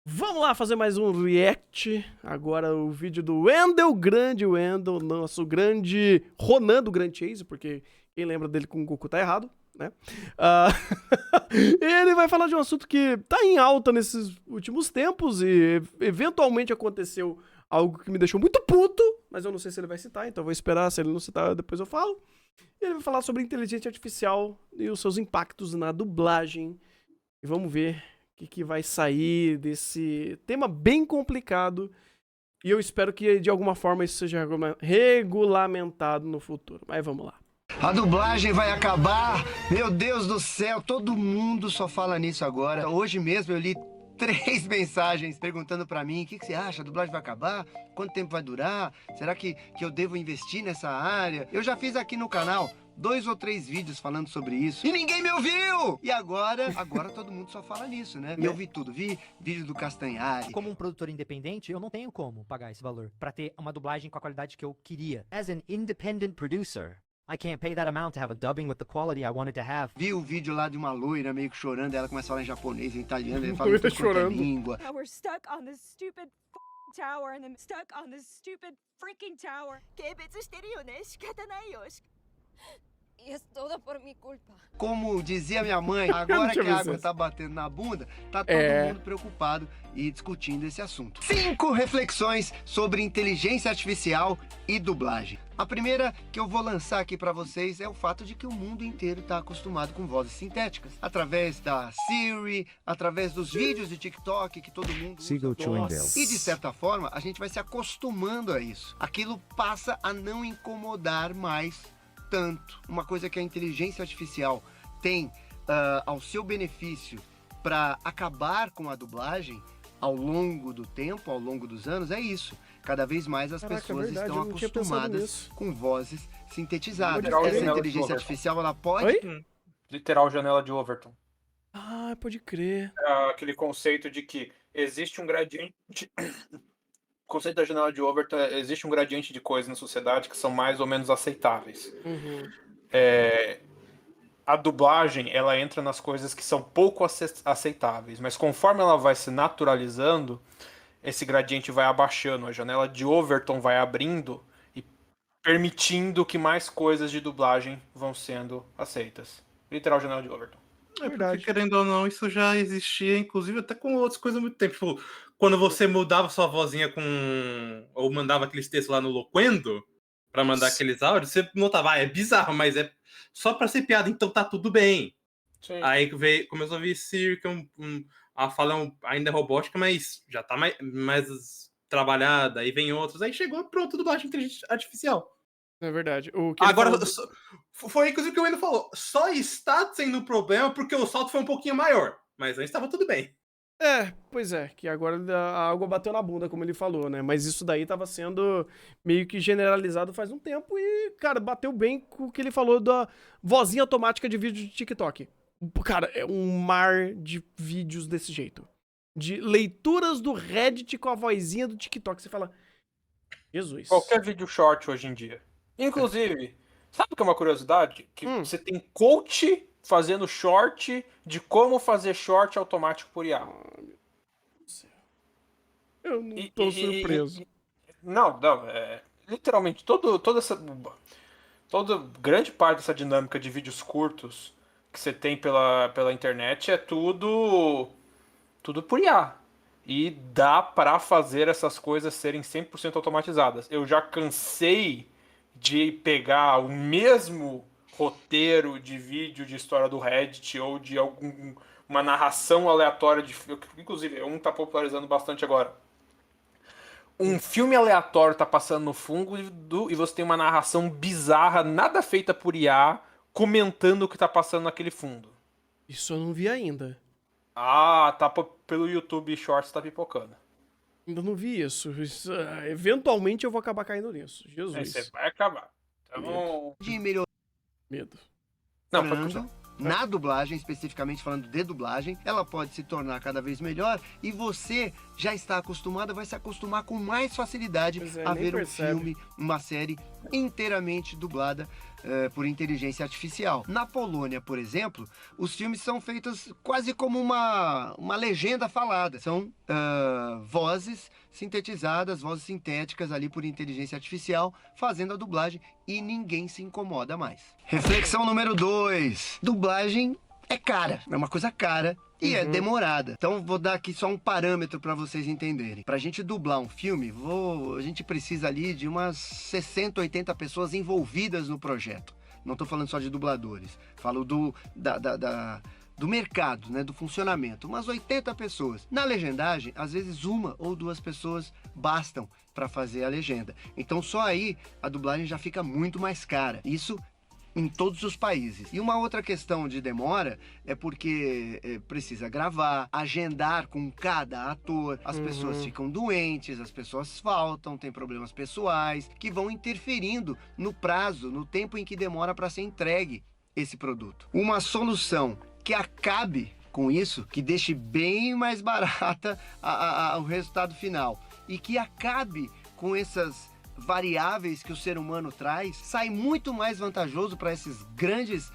Vamos lá fazer mais um react. Agora o vídeo do Wendel, grande Wendel, nosso grande Ronan do Grand Chase, porque quem lembra dele com o Goku tá errado, né? Ele vai falar de um assunto que tá em alta nesses últimos tempos e eventualmente aconteceu algo que me deixou muito puto, mas eu não sei se ele vai citar, então eu vou esperar. Se ele não citar, depois eu falo. E ele vai falar sobre inteligência artificial e os seus impactos na dublagem. E vamos ver o que vai sair desse tema bem complicado. E eu espero que, de alguma forma, isso seja regulamentado no futuro. Mas vamos lá. A dublagem vai acabar? Meu Deus do céu, todo mundo só fala nisso agora. Hoje mesmo eu li 3 mensagens perguntando pra mim: o que você acha? A dublagem vai acabar? Quanto tempo vai durar? Será que eu devo investir nessa área? Eu já fiz aqui no canal 2 ou 3 vídeos falando sobre isso e ninguém me ouviu! E agora todo mundo só fala nisso, né? E eu vi tudo, vi vídeo do Castanhari. Como um produtor independente, eu não tenho como pagar esse valor pra ter uma dublagem com a qualidade que eu queria. As an independent producer, I can't pay that amount to have a dubbing with the quality I wanted to have. Vi o vídeo lá de uma loira meio que chorando, ela começa a falar em japonês, em italiano, ele fala em tudo quanto é língua. We're stuck on this stupid tower and I'm stuck on this stupid freaking tower. E é toda por minha culpa. Como dizia minha mãe, agora que a água tá batendo na bunda, tá todo mundo preocupado e discutindo esse assunto. 5 reflexões sobre inteligência artificial e dublagem. A primeira que eu vou lançar aqui pra vocês é o fato de que o mundo inteiro tá acostumado com vozes sintéticas. Através da Siri, através dos vídeos de TikTok que todo mundo usa. E de certa forma, a gente vai se acostumando a isso. Aquilo passa a não incomodar mais tanto. Uma coisa que a inteligência artificial tem ao seu benefício para acabar com a dublagem ao longo do tempo, ao longo dos anos, é isso. Cada vez mais as pessoas estão acostumadas com vozes sintetizadas. Essa inteligência artificial, ela pode... Oi? Literal janela de Overton. Ah, pode crer. Aquele conceito de que existe um gradiente... O conceito da janela de Overton é: existe um gradiente de coisas na sociedade que são mais ou menos aceitáveis. A dublagem, ela entra nas coisas que são pouco aceitáveis, mas conforme ela vai se naturalizando, esse gradiente vai abaixando, a janela de Overton vai abrindo e permitindo que mais coisas de dublagem vão sendo aceitas. Literal janela de Overton. É verdade. Porque, querendo ou não, isso já existia, inclusive até com outras coisas há muito tempo. Tipo, quando você mudava sua vozinha com... ou mandava aqueles textos lá no Loquendo pra mandar aqueles áudios, você notava, é bizarro, mas é só pra ser piada, então tá tudo bem. Sim. Aí começou a vir Siri, que a fala ainda é robótica, mas já tá mais trabalhada. Aí vem outros, aí chegou, pronto, dublagem inteligência artificial. É verdade. Agora, foi inclusive o que o Wendel falou. Só está sendo um problema porque o salto foi um pouquinho maior. Mas antes estava tudo bem. Pois é, que agora a água bateu na bunda, como ele falou, né? Mas isso daí tava sendo meio que generalizado faz um tempo e, cara, bateu bem com o que ele falou da vozinha automática de vídeo de TikTok. Cara, é um mar de vídeos desse jeito. De leituras do Reddit com a vozinha do TikTok. Você fala, Jesus. Qualquer vídeo short hoje em dia. Inclusive, sabe o que é uma curiosidade? Que você tem coach fazendo short de como fazer short automático por IA. Eu não tô surpreso. Não, literalmente toda grande parte dessa dinâmica de vídeos curtos que você tem pela internet é tudo por IA. E dá pra fazer essas coisas serem 100% automatizadas. Eu já cansei de pegar o mesmo roteiro de vídeo de história do Reddit ou de uma narração aleatória de... Inclusive, tá popularizando bastante agora. Um filme aleatório tá passando no fundo e você tem uma narração bizarra, nada feita por IA, comentando o que tá passando naquele fundo. Isso eu não vi ainda. Tá pelo YouTube Shorts, tá pipocando. Ainda não vi isso. Eventualmente eu vou acabar caindo nisso. Jesus. Você vai acabar. Então... de melhorar Medo. Não, pode continuar. na dublagem, especificamente falando de dublagem, ela pode se tornar cada vez melhor e você já está acostumado, vai se acostumar com mais facilidade a ver um filme, uma série inteiramente dublada por inteligência artificial. Na Polônia, por exemplo, os filmes são feitos quase como uma legenda falada. São vozes sintetizadas, vozes sintéticas ali por inteligência artificial, fazendo a dublagem e ninguém se incomoda mais. Reflexão número 2. Dublagem é cara, é uma coisa cara e é demorada. Então vou dar aqui só um parâmetro para vocês entenderem. Pra gente dublar um filme, a gente precisa ali de umas 60, 80 pessoas envolvidas no projeto. Não tô falando só de dubladores, falo do mercado, né, do funcionamento. Umas 80 pessoas. Na legendagem, às vezes 1 ou 2 pessoas bastam para fazer a legenda. Então só aí a dublagem já fica muito mais cara. Isso em todos os países. E uma outra questão de demora é porque precisa gravar, agendar com cada ator, as pessoas ficam doentes, as pessoas faltam, tem problemas pessoais, que vão interferindo no prazo, no tempo em que demora para ser entregue esse produto. Uma solução que acabe com isso, que deixe bem mais barata o resultado final e que acabe com essas variáveis que o ser humano traz, sai muito mais vantajoso para esses grandes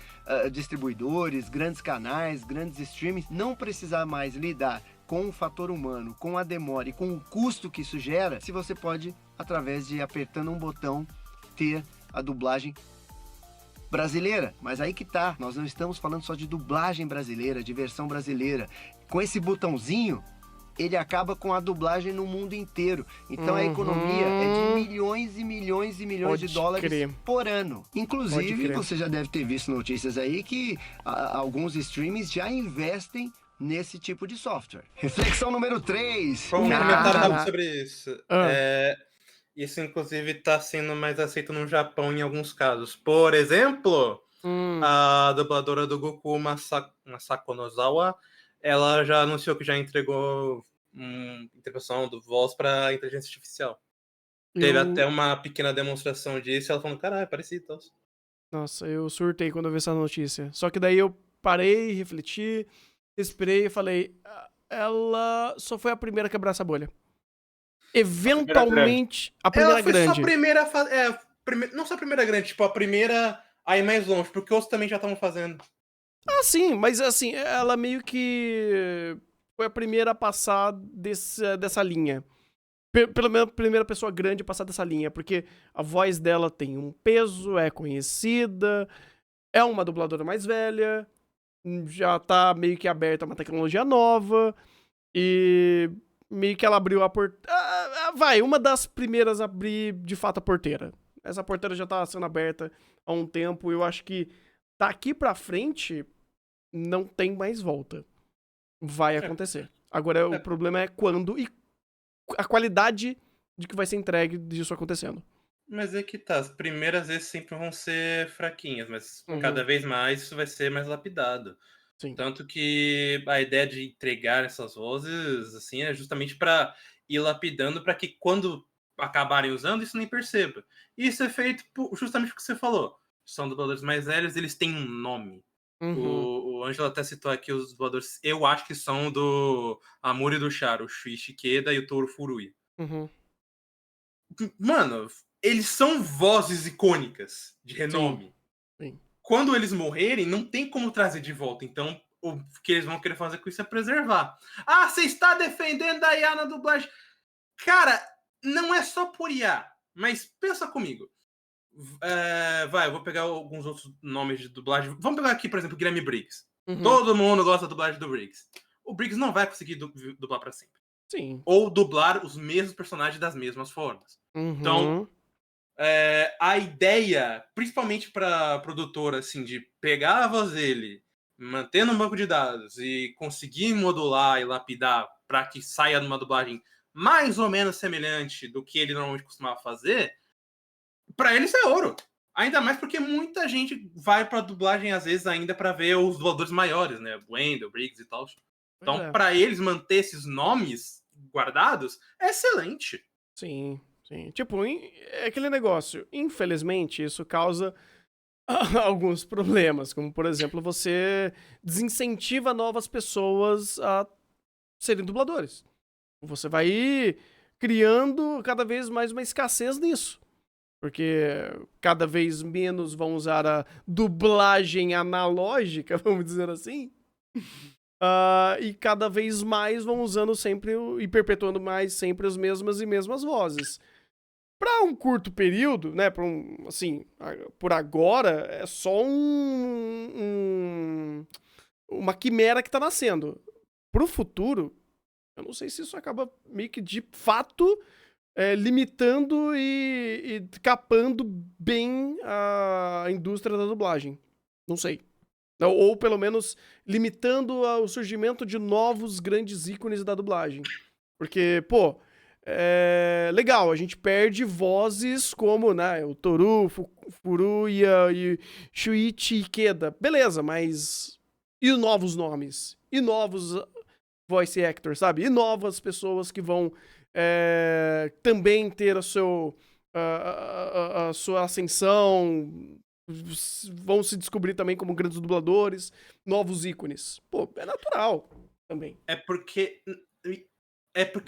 distribuidores, grandes canais, grandes streamings, não precisar mais lidar com o fator humano, com a demora e com o custo que isso gera, se você pode, através de apertando um botão, ter a dublagem brasileira. Mas aí que tá, nós não estamos falando só de dublagem brasileira, de versão brasileira. Com esse botãozinho, ele acaba com a dublagem no mundo inteiro. Então a economia é de milhões e milhões e milhões de dólares por ano. Inclusive, você já deve ter visto notícias aí que alguns streamings já investem nesse tipo de software. Reflexão número 3. Um comentário rápido sobre isso. Isso, inclusive, está sendo mais aceito no Japão em alguns casos. Por exemplo, a dubladora do Goku, Masako Nozawa, ela já anunciou que já entregou interpretação do voz para inteligência artificial. Teve até uma pequena demonstração disso e ela falando, caralho, é parecido. Então. Nossa, eu surtei quando eu vi essa notícia. Só que daí eu parei, refleti, respirei e falei, ela só foi a primeira a quebrar essa bolha. Eventualmente, a primeira grande. Ela foi só a primeira, não só a primeira grande, tipo, a primeira a ir mais longe, porque outros também já estavam fazendo. Ah, sim, mas assim, ela meio que foi a primeira a passar dessa linha. Pelo menos a primeira pessoa grande a passar dessa linha, porque a voz dela tem um peso, é conhecida, é uma dubladora mais velha, já tá meio que aberta a uma tecnologia nova, e meio que ela abriu a porteira. Uma das primeiras a abrir de fato a porteira. Essa porteira já tá sendo aberta há um tempo, eu acho que daqui pra frente não tem mais volta. Vai acontecer. Agora o problema é quando e a qualidade de que vai ser entregue disso acontecendo. Mas é que tá, as primeiras vezes sempre vão ser fraquinhas, mas cada vez mais isso vai ser mais lapidado. Sim. Tanto que a ideia de entregar essas vozes, assim, é justamente para ir lapidando para que quando acabarem usando, isso nem perceba. E isso é feito justamente porque você falou. São dubladores mais velhos, eles têm um nome. O Ângelo até citou aqui os dubladores, eu acho que são do Amuro e do Charo, o Shuichi Ikeda e o Toru Furui. Mano, eles são vozes icônicas de renome. Sim. Quando eles morrerem, não tem como trazer de volta. Então, o que eles vão querer fazer com isso é preservar. Ah, você está defendendo a IA na dublagem. Cara, não é só por IA, mas pensa comigo. Eu vou pegar alguns outros nomes de dublagem. Vamos pegar aqui, por exemplo, o Guilherme Briggs. Todo mundo gosta da dublagem do Briggs. O Briggs não vai conseguir dublar para sempre. Sim. Ou dublar os mesmos personagens das mesmas formas. Então, a ideia, principalmente para produtora, assim, de pegar a voz dele, manter no banco de dados e conseguir modular e lapidar para que saia numa dublagem mais ou menos semelhante do que ele normalmente costumava fazer, para ele isso é ouro. Ainda mais porque muita gente vai pra dublagem, às vezes, ainda para ver os dubladores maiores, né? Wendell, Briggs e tal. Então, para eles manter esses nomes guardados, é excelente. Sim, sim. Tipo, é aquele negócio. Infelizmente, isso causa alguns problemas, como, por exemplo, você desincentiva novas pessoas a serem dubladores. Você vai criando cada vez mais uma escassez nisso. Porque cada vez menos vão usar a dublagem analógica, vamos dizer assim. E cada vez mais vão usando sempre e perpetuando mais sempre as mesmas vozes. Para um curto período, né, assim, por agora, é só uma quimera que tá nascendo. Pro futuro, eu não sei se isso acaba meio que de fato limitando e capando bem a indústria da dublagem. Não sei. Ou pelo menos limitando o surgimento de novos grandes ícones da dublagem. Porque, pô, legal, a gente perde vozes como, né, o Toru, Furuya e Shuichi Ikeda. Beleza, mas e novos nomes? E novos voice actors, sabe? E novas pessoas que vão também ter a sua ascensão, vão se descobrir também como grandes dubladores, novos ícones. Pô, é natural também. É porque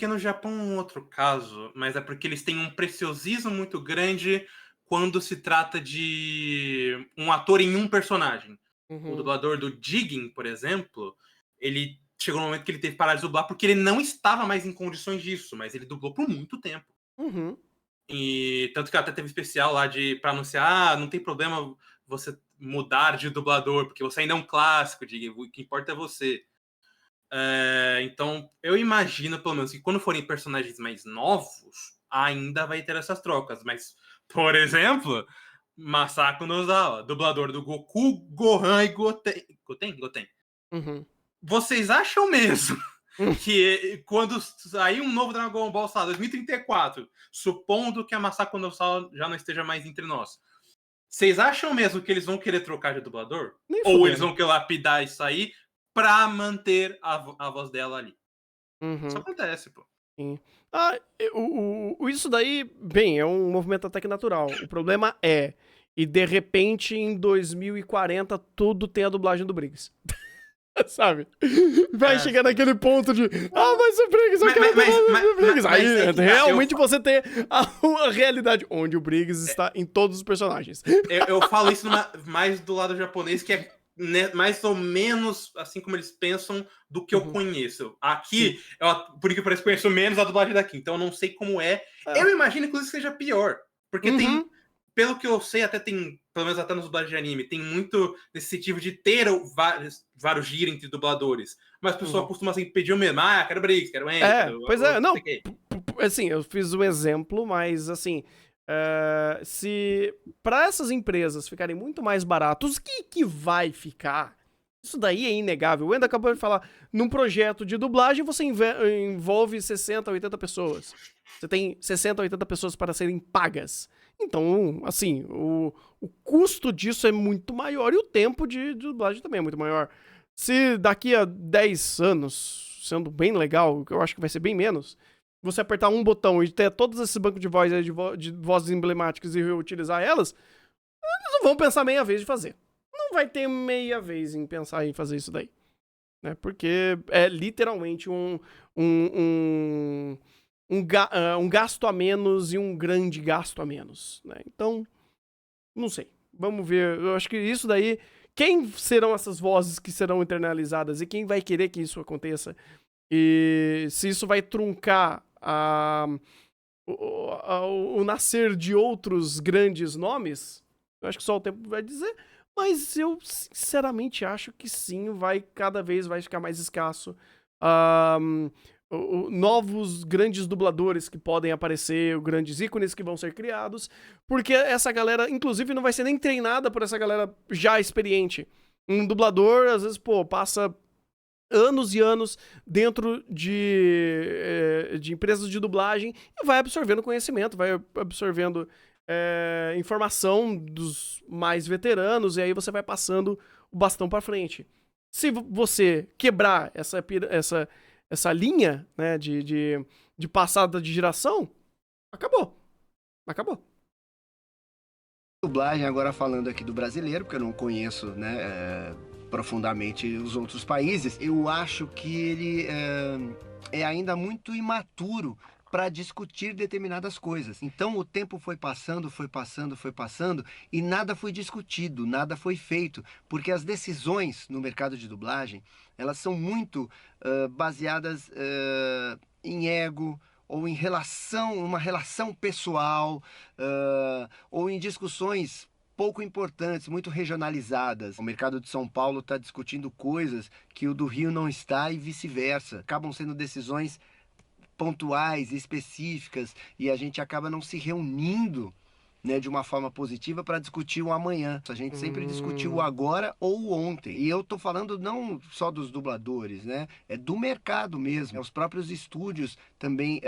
no Japão é um outro caso, mas é porque eles têm um preciosismo muito grande quando se trata de um ator em um personagem. O dublador do Jigen, por exemplo, ele chegou no momento que ele teve que parar de dublar porque ele não estava mais em condições disso, mas ele dublou por muito tempo. E tanto que até teve especial lá pra anunciar, não tem problema você mudar de dublador, porque você ainda é um clássico, o que importa é você. Então, eu imagino, pelo menos, que quando forem personagens mais novos, ainda vai ter essas trocas. Mas, por exemplo, Masako Nozawa, dublador do Goku, Gohan e Goten. Goten. Vocês acham mesmo que quando sair um novo Dragon Ball, sei lá, 2034, supondo que a Masako Nozawa já não esteja mais entre nós, vocês acham mesmo que eles vão querer trocar de dublador? Ou eles vão querer lapidar isso aí pra manter a voz dela ali? Isso acontece, pô. Sim. Isso daí, bem, é um movimento até que natural. O problema e de repente em 2040 tudo tem a dublagem do Briggs. Sabe? Vai chegar naquele ponto de mas o Briggs, eu quero o Briggs. Aí realmente você tem a realidade onde o Briggs está em todos os personagens. Eu falo isso mais do lado japonês, que é mais ou menos assim como eles pensam do que eu conheço. Aqui, por que parece que conheço menos a dublagem daqui, então eu não sei como é. Eu imagino, inclusive, que seja pior. Porque tem, pelo que eu sei, até tem, pelo menos até nos dublagens de anime, tem muito desse sentido de ter vários giros entre dubladores. Mas a pessoa costuma assim, pedir o mesmo. Quero Briggs, quero Enzo. Pois é, não. Assim, eu fiz um exemplo, mas assim, se para essas empresas ficarem muito mais baratos, o que vai ficar? Isso daí é inegável. O Endo acabou de falar, num projeto de dublagem você envolve 60, 80 pessoas. Você tem 60, 80 pessoas para serem pagas. Então, assim, o custo disso é muito maior e o tempo de dublagem também é muito maior. Se daqui a 10 anos, sendo bem legal, que eu acho que vai ser bem menos, você apertar um botão e ter todos esses bancos de voz aí, de vozes emblemáticas e reutilizar elas, eles não vão pensar meia vez de fazer. Não vai ter meia vez em pensar em fazer isso daí. Né? Porque é literalmente um gasto a menos e um grande gasto a menos. Né? Então, não sei. Vamos ver. Eu acho que isso daí... Quem serão essas vozes que serão internalizadas e quem vai querer que isso aconteça? E se isso vai truncar o nascer de outros grandes nomes, eu acho que só o tempo vai dizer. Mas eu sinceramente acho que sim, cada vez vai ficar mais escasso. Novos grandes dubladores que podem aparecer, grandes ícones que vão ser criados, porque essa galera, inclusive, não vai ser nem treinada por essa galera já experiente. Um dublador, às vezes, passa anos e anos dentro de empresas de dublagem e vai absorvendo conhecimento, vai absorvendo informação dos mais veteranos, e aí você vai passando o bastão pra frente. Se você quebrar essa linha, né, de passada de geração, acabou. Dublagem, agora falando aqui do brasileiro, porque eu não conheço, né, profundamente os outros países, eu acho que ele é ainda muito imaturo para discutir determinadas coisas. Então o tempo foi passando e nada foi discutido, nada foi feito, porque as decisões no mercado de dublagem, elas são muito baseadas em ego, ou em uma relação pessoal, ou em discussões pouco importantes, muito regionalizadas. O mercado de São Paulo está discutindo coisas que o do Rio não está e vice-versa. Acabam sendo decisões pontuais, específicas, e a gente acaba não se reunindo, né, de uma forma positiva para discutir o amanhã. A gente sempre discutiu o agora ou o ontem. E eu tô falando não só dos dubladores, né? É do mercado mesmo. Os próprios estúdios também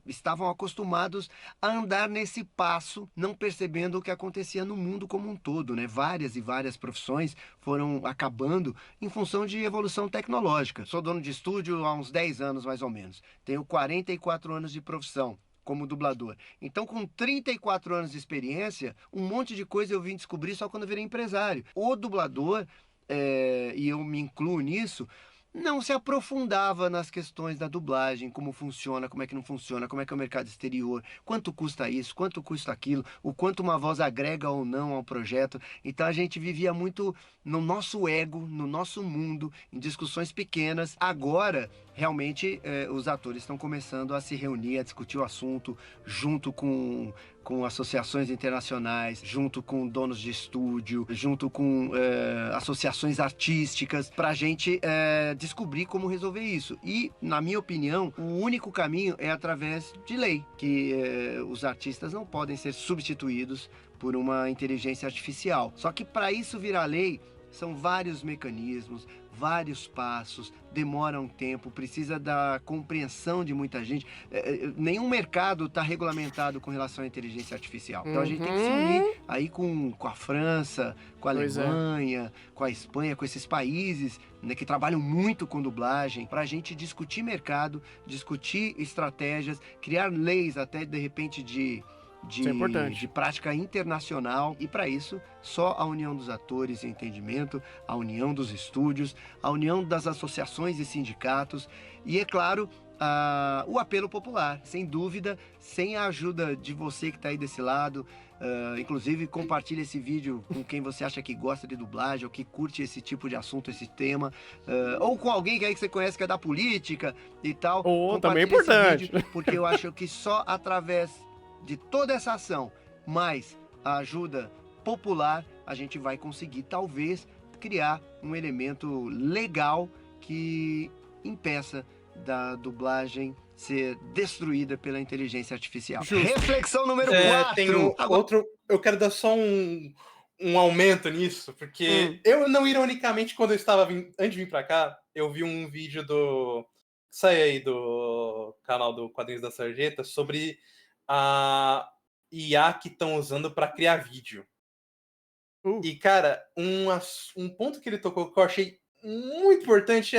estavam acostumados a andar nesse passo, não percebendo o que acontecia no mundo como um todo, né? Várias e várias profissões foram acabando em função de evolução tecnológica. Sou dono de estúdio há uns 10 anos, mais ou menos. Tenho 44 anos de profissão como dublador. Então, com 34 anos de experiência, um monte de coisa eu vim descobrir só quando eu virei empresário. O dublador, e eu me incluo nisso, não se aprofundava nas questões da dublagem, como funciona, como é que não funciona, como é que é o mercado exterior, quanto custa isso, quanto custa aquilo, o quanto uma voz agrega ou não ao projeto. Então a gente vivia muito no nosso ego, no nosso mundo, em discussões pequenas. Agora, realmente, os atores estão começando a se reunir, a discutir o assunto, junto com associações internacionais, junto com donos de estúdio, junto com associações artísticas, para a gente descobrir como resolver isso. E, na minha opinião, o único caminho é através de lei, que os artistas não podem ser substituídos por uma inteligência artificial. Só que para isso virar lei, são vários mecanismos, vários passos, demora um tempo, precisa da compreensão de muita gente. Nenhum mercado está regulamentado com relação à inteligência artificial. Então a gente tem que se unir aí com a França, com a Alemanha, com a Espanha, com esses países, né, que trabalham muito com dublagem, para a gente discutir mercado, discutir estratégias, criar leis até de repente de prática internacional. E para isso, só a união dos atores e entendimento, a união dos estúdios, a união das associações e sindicatos e, é claro, o apelo popular. Sem dúvida, sem a ajuda de você que está aí desse lado, inclusive compartilhe esse vídeo com quem você acha que gosta de dublagem ou que curte esse tipo de assunto, esse tema, ou com alguém que você conhece que é da política e tal. Também é importante. Vídeo, porque eu acho que só através de toda essa ação, mais a ajuda popular, a gente vai conseguir, talvez, criar um elemento legal que impeça da dublagem ser destruída pela inteligência artificial. Reflexão número 4. Tem outro. Eu quero dar só um aumento nisso, porque eu, não ironicamente, quando eu estava antes de vir pra cá, eu vi um vídeo sai aí do canal do Quadrinhos da Sarjeta sobre a IA que estão usando para criar vídeo. E, cara, um ponto que ele tocou que eu achei muito importante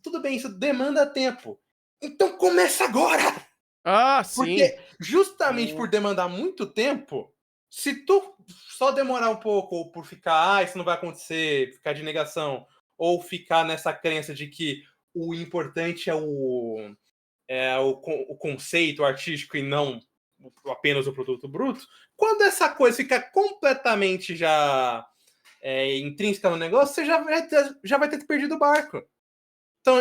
tudo bem, isso demanda tempo. Então começa agora! Porque justamente por demandar muito tempo, se tu só demorar um pouco, ou por ficar, isso não vai acontecer, ficar de negação, ou ficar nessa crença de que o importante é o conceito artístico e não apenas o produto bruto, quando essa coisa fica completamente já intrínseca no negócio, você já vai ter perdido o barco. Então,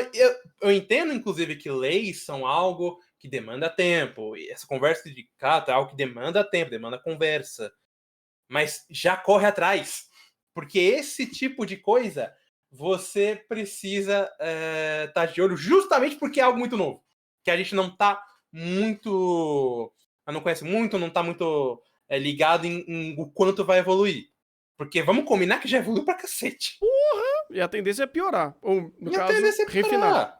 eu entendo, inclusive, que leis são algo que demanda tempo, e essa conversa de sindicato é algo que demanda tempo, demanda conversa, mas já corre atrás, porque esse tipo de coisa você precisa estar de olho, justamente porque é algo muito novo, que a gente não está muito, não conhece muito, não está muito ligado em o quanto vai evoluir. Porque vamos combinar que já evoluiu pra cacete. E a tendência é piorar. Ou, no caso, a tendência é refinar.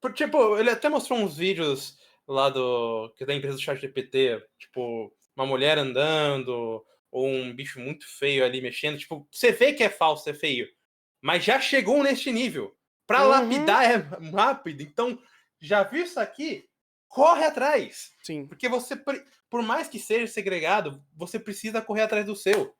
Porque, tipo, ele até mostrou uns vídeos lá da empresa do ChatGPT, tipo, uma mulher andando, ou um bicho muito feio ali mexendo. Tipo, você vê que é falso, é feio. Mas já chegou neste nível. Pra lapidar é rápido. Então, já viu isso aqui? corre atrás. Sim. Porque você, por mais que seja segregado, você precisa correr atrás do seu.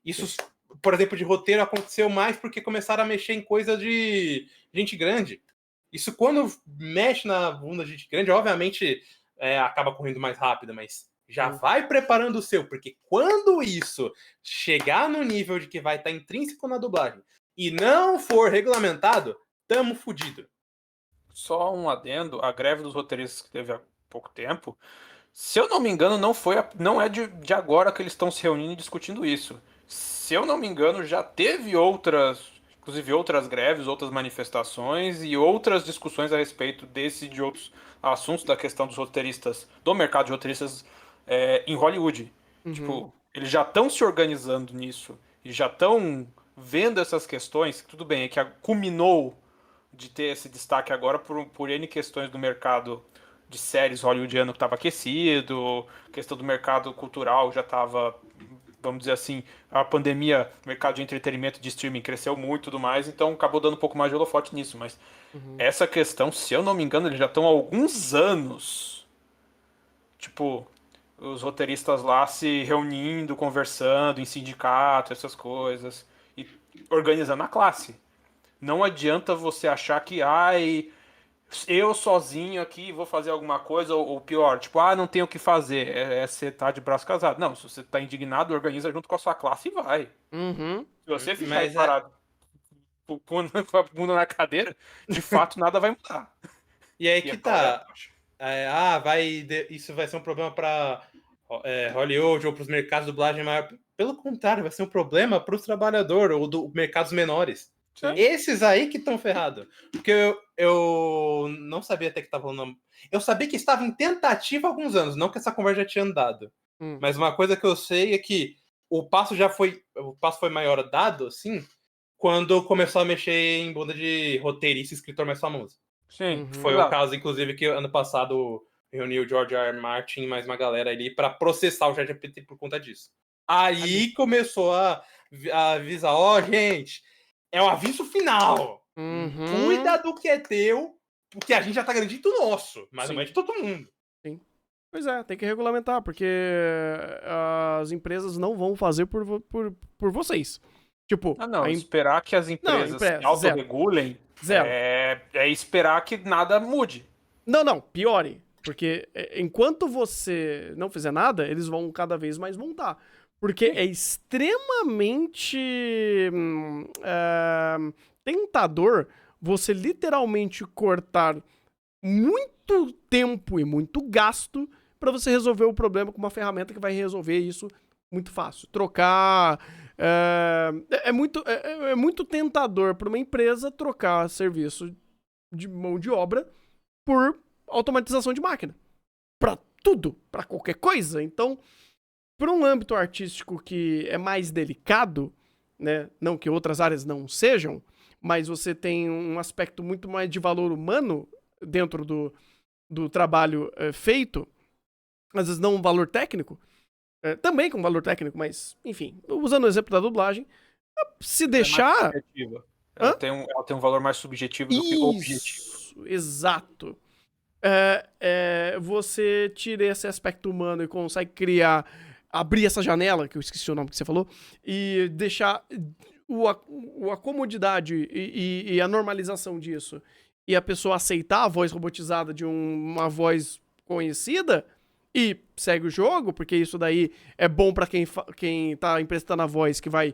Isso, por exemplo, de roteiro aconteceu mais porque começaram a mexer em coisa de gente grande. Isso quando mexe na bunda de gente grande, obviamente acaba correndo mais rápido, mas já vai preparando o seu, porque quando isso chegar no nível de que vai estar intrínseco na dublagem e não for regulamentado, tamo fudido. Só um adendo, a greve dos roteiristas que teve há pouco tempo, se eu não me engano, não é de agora que eles estão se reunindo e discutindo isso. Se eu não me engano, já teve inclusive outras greves, outras manifestações e outras discussões a respeito desse e de outros assuntos da questão dos roteiristas, do mercado de roteiristas em Hollywood. Tipo, eles já estão se organizando nisso e já estão vendo essas questões. Tudo bem, é que culminou de ter esse destaque agora por N questões do mercado de séries hollywoodiano que estava aquecido, questão do mercado cultural já estava, vamos dizer assim, a pandemia, o mercado de entretenimento de streaming cresceu muito e tudo mais, então acabou dando um pouco mais de holofote nisso, mas essa questão, se eu não me engano, eles já estão há alguns anos, tipo, os roteiristas lá se reunindo, conversando em sindicato, essas coisas, e organizando a classe. Não adianta você achar que, eu sozinho aqui vou fazer alguma coisa, ou pior, tipo, não tem o que fazer, você tá de braço casado. Não, se você tá indignado, organiza junto com a sua classe e vai. Se você ficar aí parado com a bunda na cadeira, de fato nada vai mudar. E aí que tá. Isso vai ser um problema para Hollywood ou para os mercados de dublagem maior. Pelo contrário, vai ser um problema para os trabalhadores ou do mercados menores. Sim. Esses aí que estão ferrados. Porque eu não sabia até que estava falando. Eu sabia que estava em tentativa há alguns anos, não que essa conversa já tinha andado. Mas uma coisa que eu sei é que o passo foi maior dado, assim, quando começou a mexer em bunda de roteirista e escritor mais famoso. Sim. Foi o caso, inclusive, que ano passado reuniu o George R. R. Martin e mais uma galera ali para processar o ChatGPT por conta disso. Aí começou a avisar, gente, é o aviso final. Cuida do que é teu, porque a gente já tá garantindo o nosso, mas não é de todo mundo. Sim. Pois é, tem que regulamentar, porque as empresas não vão fazer por vocês. Tipo, esperar que as empresas se autorregulem é esperar que nada mude. Não, piore. Porque enquanto você não fizer nada, eles vão cada vez mais montar. Porque é extremamente tentador você literalmente cortar muito tempo e muito gasto para você resolver o problema com uma ferramenta que vai resolver isso muito fácil. Trocar... É muito tentador para uma empresa trocar serviço de mão de obra por automatização de máquina. Para tudo, para qualquer coisa. Então, para um âmbito artístico que é mais delicado, né? Não que outras áreas não sejam, mas você tem um aspecto muito mais de valor humano dentro do trabalho feito, às vezes não um valor técnico, também com valor técnico, mas, enfim, usando o exemplo da dublagem, se deixar... Ela tem um valor mais subjetivo do que objetivo. Exato. Você tira esse aspecto humano e consegue abrir essa janela, que eu esqueci o nome que você falou, e deixar a comodidade e a normalização disso, e a pessoa aceitar a voz robotizada de uma voz conhecida, e segue o jogo, porque isso daí é bom pra quem tá emprestando a voz, que vai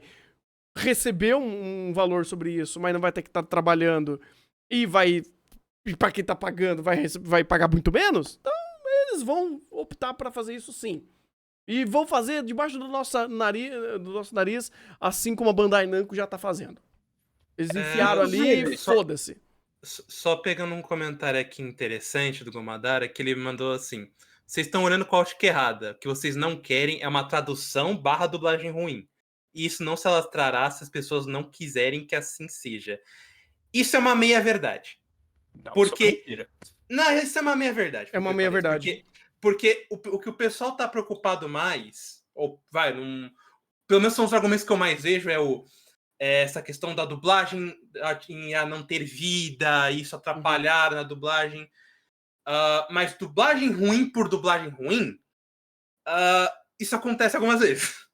receber um valor sobre isso, mas não vai ter que estar trabalhando, e pra quem tá pagando, vai pagar muito menos. Então, eles vão optar pra fazer isso sim. E vão fazer debaixo do nosso nariz, assim como a Bandai Namco já tá fazendo. Eles enfiaram ali e foda-se. Só pegando um comentário aqui interessante do Gomadara, que ele mandou assim: vocês estão olhando com a ótica errada. O que vocês não querem é uma tradução / dublagem ruim. E isso não se alastrará se as pessoas não quiserem que assim seja. Isso é uma meia-verdade. Porque... Não, isso é uma meia-verdade. É uma meia-verdade. Porque o que o pessoal tá preocupado mais, pelo menos são os argumentos que eu mais vejo, essa questão da dublagem a não ter vida, isso atrapalhar na dublagem. Mas dublagem ruim por dublagem ruim, isso acontece algumas vezes.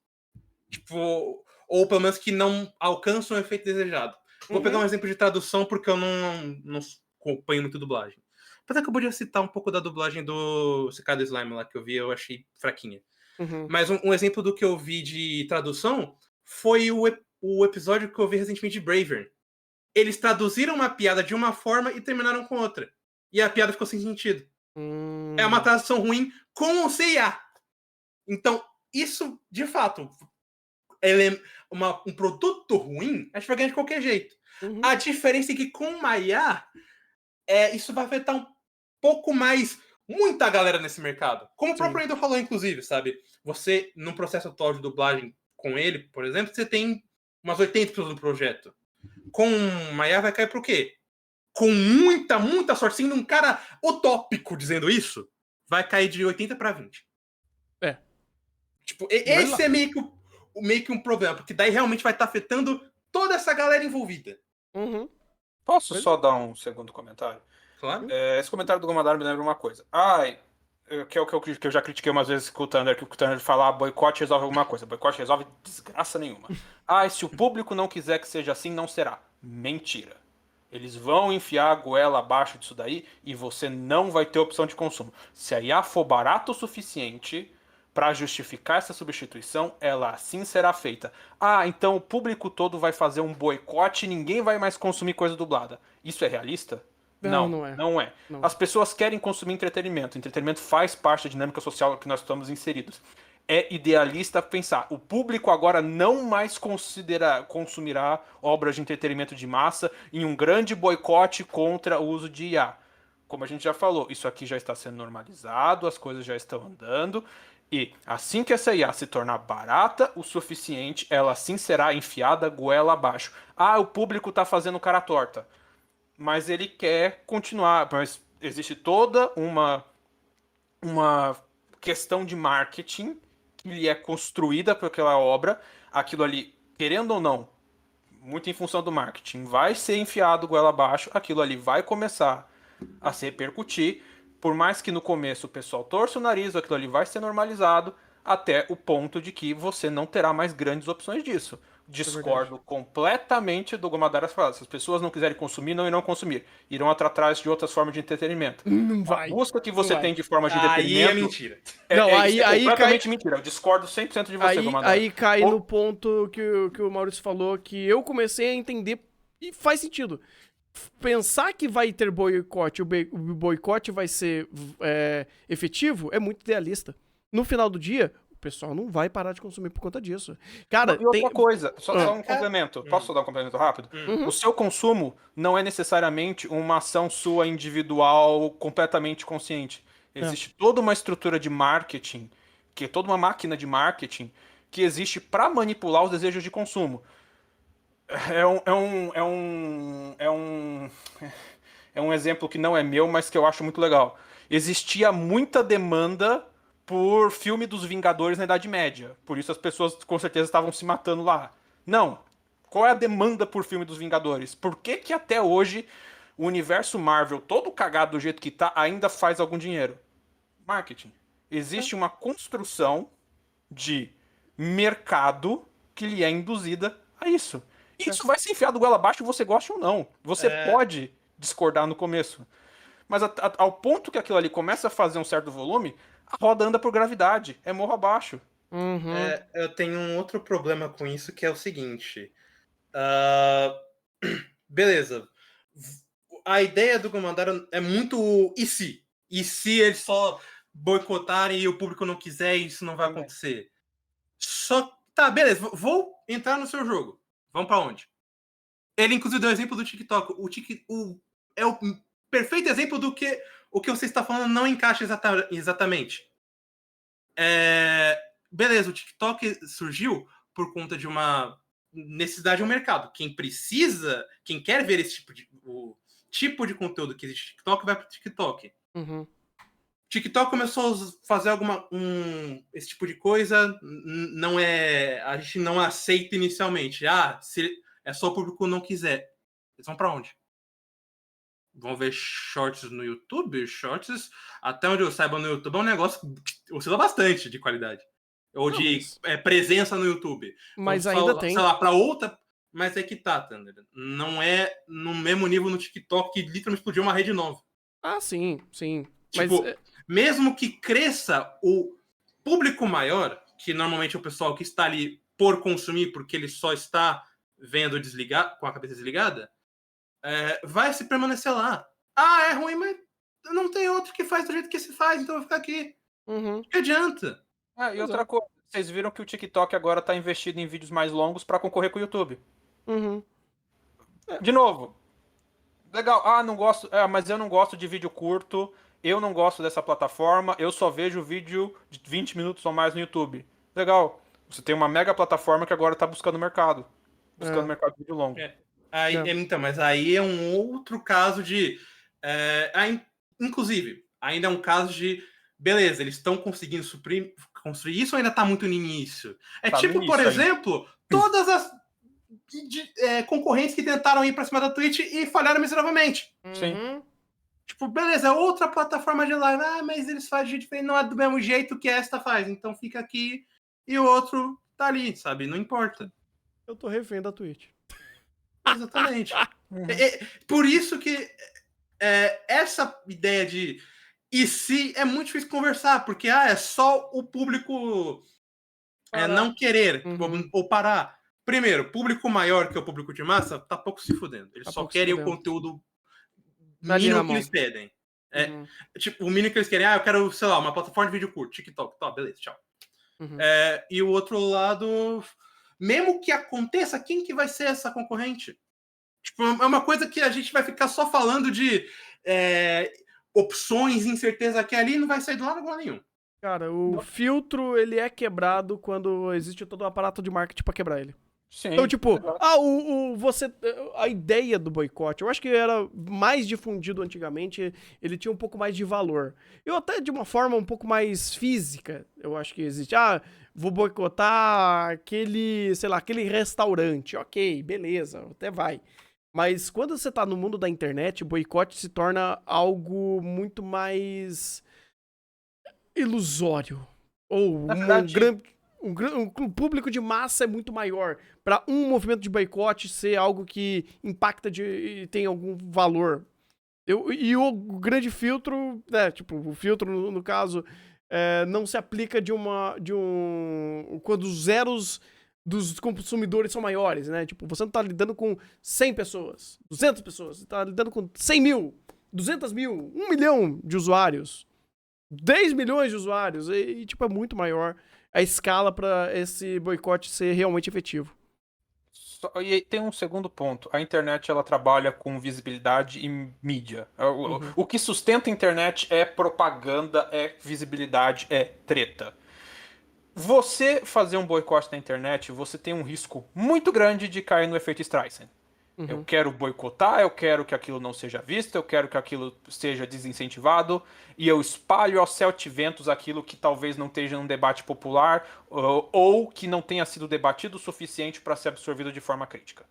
Tipo, ou pelo menos que não alcançam o efeito desejado. Vou pegar um exemplo de tradução porque eu não acompanho muito dublagem. Apesar que eu podia citar um pouco da dublagem do Cicada Slime lá que eu vi, eu achei fraquinha. Mas um exemplo do que eu vi de tradução foi o episódio que eu vi recentemente de Braver. Eles traduziram uma piada de uma forma e terminaram com outra. E a piada ficou sem sentido. É uma tradução ruim com o CIA. Então, isso, de fato, um produto ruim, a gente vai ganhar de qualquer jeito. A diferença é que com o Maya, isso vai afetar um pouco mais muita galera nesse mercado. Como o próprio Endo falou, inclusive, sabe? Você, num processo atual de dublagem com ele, por exemplo, você tem umas 80 pessoas no projeto. Com o Maya vai cair pro quê? Com muita sorte, sendo um cara utópico dizendo isso, vai cair de 80 para 20. Tipo, esse é meio que um problema, porque daí realmente vai estar afetando toda essa galera envolvida. Posso só dar um segundo comentário? Claro. Esse comentário do Gomadar me lembra uma coisa. Que é o que eu já critiquei umas vezes com o Thunder, que o Thunder fala, boicote resolve alguma coisa. Boicote resolve desgraça nenhuma. E se o público não quiser que seja assim, não será. Mentira. Eles vão enfiar a goela abaixo disso daí e você não vai ter opção de consumo. Se a IA for barato o suficiente para justificar essa substituição, ela assim será feita. Então o público todo vai fazer um boicote e ninguém vai mais consumir coisa dublada. Isso é realista? Não é. As pessoas querem consumir entretenimento. Entretenimento faz parte da dinâmica social que nós estamos inseridos. É idealista pensar, o público agora não mais consumirá obras de entretenimento de massa em um grande boicote contra o uso de IA. Como a gente já falou, isso aqui já está sendo normalizado, as coisas já estão andando, e assim que essa IA se tornar barata o suficiente, ela sim será enfiada goela abaixo. O público está fazendo cara torta. Mas ele quer continuar. Mas existe toda uma questão de marketing que lhe é construída por aquela obra. Aquilo ali, querendo ou não, muito em função do marketing, vai ser enfiado goela abaixo. Aquilo ali vai começar a se repercutir. Por mais que no começo o pessoal torça o nariz, aquilo ali vai ser normalizado até o ponto de que você não terá mais grandes opções disso. Discordo completamente do Gomadara falar. Se as pessoas não quiserem consumir, não irão consumir. Irão atrás de outras formas de entretenimento. Não vai. A busca que você tem de forma de entretenimento... Aí é mentira. Aí completamente mentira. Eu discordo 100% de você, Gomadara. Aí cai no ponto que o Maurício falou, que eu comecei a entender e faz sentido. Pensar que vai ter boicote, o boicote vai ser efetivo, é muito idealista. No final do dia, o pessoal não vai parar de consumir por conta disso. Cara, e outra coisa, só um complemento. Posso só dar um complemento rápido? O seu consumo não é necessariamente uma ação sua individual completamente consciente. Existe toda uma estrutura de marketing, toda uma máquina de marketing que existe para manipular os desejos de consumo. É um exemplo que não é meu, mas que eu acho muito legal. Existia muita demanda por filme dos Vingadores na Idade Média. Por isso as pessoas com certeza estavam se matando lá. Não. Qual é a demanda por filme dos Vingadores? Por que até hoje o universo Marvel, todo cagado do jeito que tá, ainda faz algum dinheiro? Marketing. Existe uma construção de mercado que lhe é induzida a isso. Isso vai ser enfiado goela abaixo, você goste ou não. Você pode discordar no começo. Mas ao ponto que aquilo ali começa a fazer um certo volume, a roda anda por gravidade. É morro abaixo. Eu tenho um outro problema com isso, que é o seguinte. Beleza. A ideia do Gomadara é muito e se? E se eles só boicotarem e o público não quiser, isso não vai acontecer? Tá, beleza. Vou entrar no seu jogo. Vamos pra onde? Ele, inclusive, deu o exemplo do TikTok. É o perfeito exemplo do que o que você está falando não encaixa exatamente. Beleza, o TikTok surgiu por conta de uma necessidade do mercado. Quem quer ver o tipo de conteúdo que existe no TikTok, vai pro TikTok. TikTok começou a fazer esse tipo de coisa, a gente não aceita inicialmente. Se é só o público não quiser. Eles vão pra onde? vão ver shorts no YouTube. Shorts, até onde eu saiba, no YouTube é um negócio que oscila bastante de qualidade. Ou de presença no YouTube. Mas Vamos ainda falar, tem. sei lá, pra outra... Mas é que tá, Thunder. Não é no mesmo nível no TikTok que literalmente explodiu uma rede nova. Ah, sim. Tipo, Mas mesmo que cresça o público maior, que normalmente é o pessoal que está ali por consumir, porque ele só está vendo com a cabeça desligada, vai se permanecer lá. Ah, é ruim, mas não tem outro que faz do jeito que se faz, então eu vou ficar aqui. Uhum. Que adianta? E outra coisa, vocês viram que o TikTok agora tá investido em vídeos mais longos pra concorrer com o YouTube. Uhum. De novo, legal, não gosto, mas eu não gosto de vídeo curto, eu não gosto dessa plataforma, eu só vejo vídeo de 20 minutos ou mais no YouTube. Legal, você tem uma mega plataforma que agora tá buscando mercado mercado de vídeo longo. Então, mas aí é um outro caso de... inclusive, ainda é um caso de... Beleza, eles estão conseguindo construir isso ou ainda tá muito no início? Por exemplo, todas as concorrentes que tentaram ir pra cima da Twitch e falharam miseravelmente. Sim. Tipo, beleza, é outra plataforma de live. Mas eles fazem de jeito diferente, não é do mesmo jeito que esta faz. Então fica aqui e o outro tá ali, sabe? Não importa. Eu tô refém da Twitch. Exatamente. Por isso que essa ideia de e se é muito difícil conversar, porque é só o público não querer ou parar. Primeiro, público maior que o público de massa tá pouco se fudendo. Eles só querem o conteúdo mínimo que eles pedem. Tipo, o mínimo que eles querem, eu quero, sei lá, uma plataforma de vídeo curto, TikTok, tá, beleza, tchau. E o outro lado, mesmo que aconteça, quem que vai ser essa concorrente? Tipo, é uma coisa que a gente vai ficar só falando de opções, incerteza aqui e ali, não vai sair do lado nenhum. Cara, o filtro, ele é quebrado quando existe todo o aparato de marketing pra quebrar ele. Sim, então, tipo, a ideia do boicote, eu acho que era mais difundido antigamente, ele tinha um pouco mais de valor. Eu até de uma forma um pouco mais física, eu acho que existe. Vou boicotar aquele, sei lá, aquele restaurante. Ok, beleza, até vai. Mas quando você tá no mundo da internet, o boicote se torna algo muito mais ilusório. Ou um público de massa é muito maior. Para um movimento de boicote ser algo que impacta e tem algum valor. E o grande filtro, o filtro, no caso, não se aplica quando os zeros dos consumidores são maiores, né? Tipo, você não tá lidando com 100 pessoas, 200 pessoas, você tá lidando com 100 mil, 200 mil, 1 milhão de usuários, 10 milhões de usuários, e tipo, é muito maior a escala para esse boicote ser realmente efetivo. E tem um segundo ponto. A internet, ela trabalha com visibilidade e mídia. O que sustenta a internet é propaganda, é visibilidade, é treta. Você fazer um boicote na internet, você tem um risco muito grande de cair no efeito Streisand. Eu quero boicotar, eu quero que aquilo não seja visto, eu quero que aquilo seja desincentivado, e eu espalho aos ventos aquilo que talvez não esteja num debate popular ou que não tenha sido debatido o suficiente para ser absorvido de forma crítica.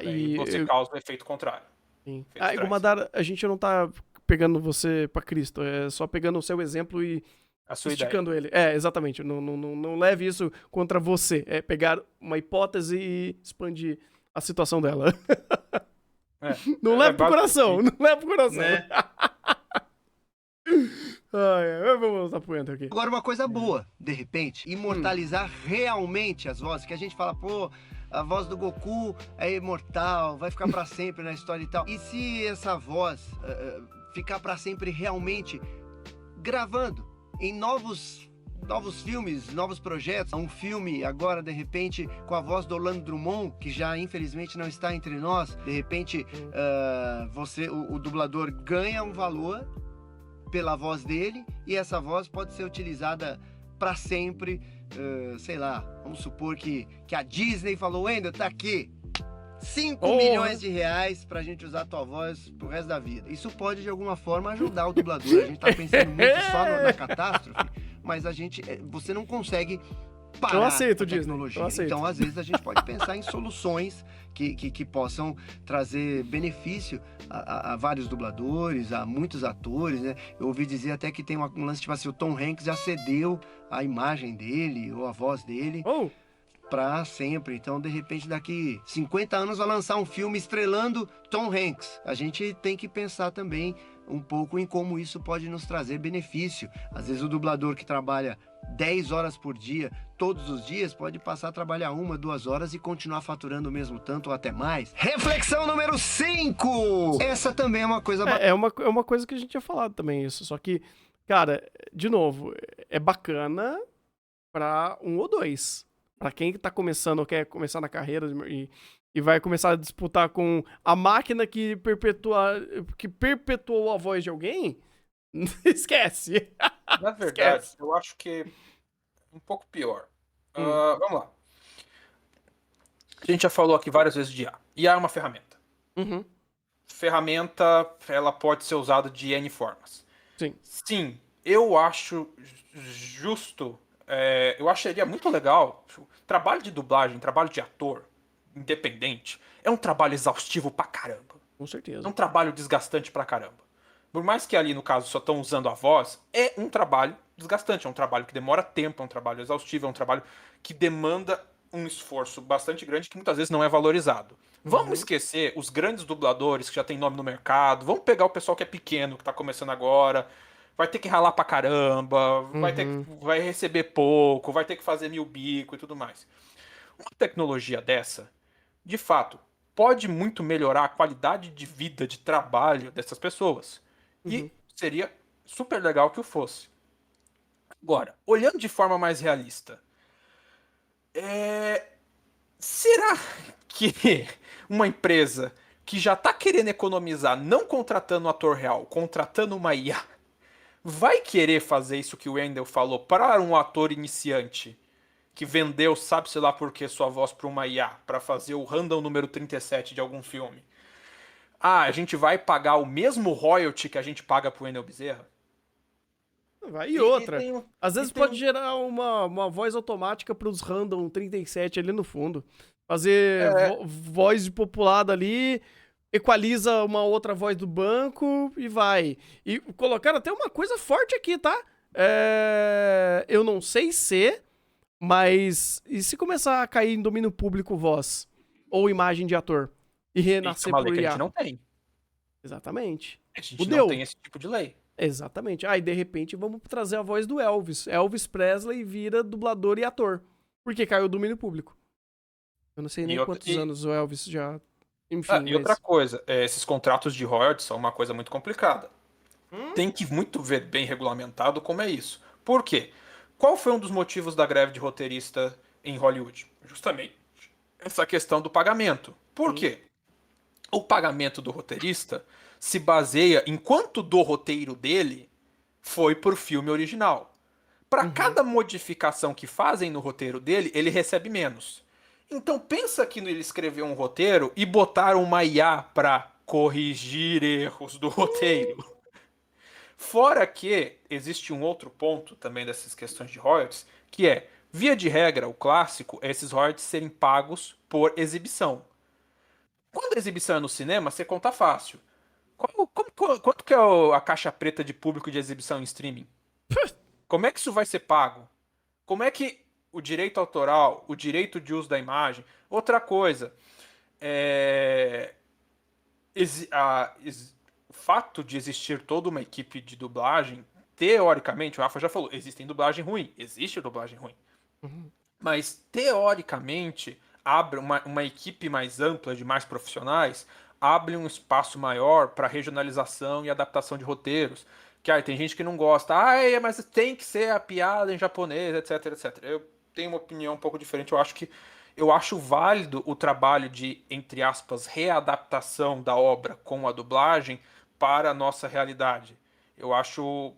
E você causa o efeito contrário. Sim. Gomadar, a gente não tá pegando você para Cristo, é só pegando o seu exemplo e a sua esticando ideia. ele. Exatamente. Não leve isso contra você. É pegar uma hipótese e expandir a situação dela. Não leva pro coração. Não leva pro coração. Né? Vamos voltar pro Enter aqui. Agora, uma coisa boa, de repente, imortalizar realmente as vozes. Que a gente fala, a voz do Goku é imortal, vai ficar pra sempre na história e tal. E se essa voz ficar pra sempre realmente gravando em novos filmes, novos projetos. Um filme agora, de repente, com a voz do Orlando Drummond, que já infelizmente não está entre nós. De repente, o dublador ganha um valor pela voz dele e essa voz pode ser utilizada para sempre. Sei lá, vamos supor que a Disney falou, Wendel, tá aqui 5 milhões de reais pra gente usar a tua voz pro resto da vida. Isso pode, de alguma forma, ajudar o dublador. A gente tá pensando muito só na catástrofe, mas você não consegue parar Eu aceito, a Disney. tecnologia. Eu aceito. Então, às vezes, a gente pode pensar em soluções que possam trazer benefício a vários dubladores, a muitos atores, né? Eu ouvi dizer até que tem um lance, tipo assim, o Tom Hanks já cedeu a imagem dele ou a voz dele Oh, pra sempre. Então, de repente, daqui 50 anos vai lançar um filme estrelando Tom Hanks. A gente tem que pensar também um pouco em como isso pode nos trazer benefício. Às vezes o dublador que trabalha 10 horas por dia, todos os dias, pode passar a trabalhar 1, 2 horas e continuar faturando o mesmo tanto ou até mais. Reflexão número 5! Essa também é uma coisa é uma coisa que a gente tinha falado também, isso. Só que, cara, de novo, é bacana pra 1 ou 2. Pra quem tá começando ou quer começar na carreira e vai começar a disputar com a máquina que perpetuou a voz de alguém, esquece. Na verdade, Esquece. eu acho que um pouco pior. Vamos lá. A gente já falou aqui várias vezes de IA. IA é uma ferramenta. Uhum. Ferramenta, ela pode ser usada de N formas. Sim. Sim, eu acho justo, eu acharia muito legal. Trabalho de dublagem, trabalho de ator independente, é um trabalho exaustivo pra caramba. Com certeza. É um trabalho desgastante pra caramba. Por mais que ali, no caso, só estão usando a voz, é um trabalho desgastante, é um trabalho que demora tempo, é um trabalho exaustivo, é um trabalho que demanda um esforço bastante grande que muitas vezes não é valorizado. Vamos esquecer os grandes dubladores que já têm nome no mercado, vamos pegar o pessoal que é pequeno, que tá começando agora, vai ter que ralar pra caramba, vai receber pouco, vai ter que fazer mil bico e tudo mais. Uma tecnologia dessa, de fato, pode muito melhorar a qualidade de vida, de trabalho dessas pessoas. E seria super legal que o fosse. Agora, olhando de forma mais realista, será que uma empresa que já está querendo economizar não contratando um ator real, contratando uma IA, vai querer fazer isso que o Wendell falou para um ator iniciante que vendeu, sabe-se lá por que, sua voz para uma IA, para fazer o random número 37 de algum filme? Ah, a gente vai pagar o mesmo royalty que a gente paga pro Wendell Bezerra? E outra, às vezes tem pode gerar uma voz automática pros random 37 ali no fundo. Fazer voz de populada ali, equaliza uma outra voz do banco e vai. E colocaram até uma coisa forte aqui, tá? Eu não sei se, mas e se começar a cair em domínio público voz ou imagem de ator e renascer Isso é uma lei por que a IA? gente não tem. Exatamente. A gente Fudeu. não tem esse tipo de lei. Exatamente. Aí, de repente, vamos trazer a voz do Elvis. Elvis Presley vira dublador e ator. Porque caiu o domínio público. Eu não sei nem quantos anos o Elvis já... Enfim, E outra coisa, esses contratos de royalties são uma coisa muito complicada. Tem que muito ver bem regulamentado como é isso. Por quê? Qual foi um dos motivos da greve de roteirista em Hollywood? Justamente essa questão do pagamento. Por quê? O pagamento do roteirista se baseia em quanto do roteiro dele foi pro filme original. Para cada modificação que fazem no roteiro dele, ele recebe menos. Então pensa que ele escreveu um roteiro e botaram uma IA para corrigir erros do roteiro. Fora que existe um outro ponto também dessas questões de royalties, que é, via de regra, o clássico é esses royalties serem pagos por exibição. Quando a exibição é no cinema, você conta fácil. Quanto que é a caixa preta de público de exibição em streaming? Como é que isso vai ser pago? Como é que o direito autoral, o direito de uso da imagem... Outra coisa, o fato de existir toda uma equipe de dublagem, teoricamente, o Rafa já falou, existe dublagem ruim. Mas, teoricamente, abre uma equipe mais ampla, de mais profissionais, abre um espaço maior para regionalização e adaptação de roteiros. Que tem gente que não gosta, mas tem que ser a piada em japonês, etc, etc. Eu tenho uma opinião um pouco diferente. Eu acho válido o trabalho de, entre aspas, readaptação da obra com a dublagem para a nossa realidade. Eu acho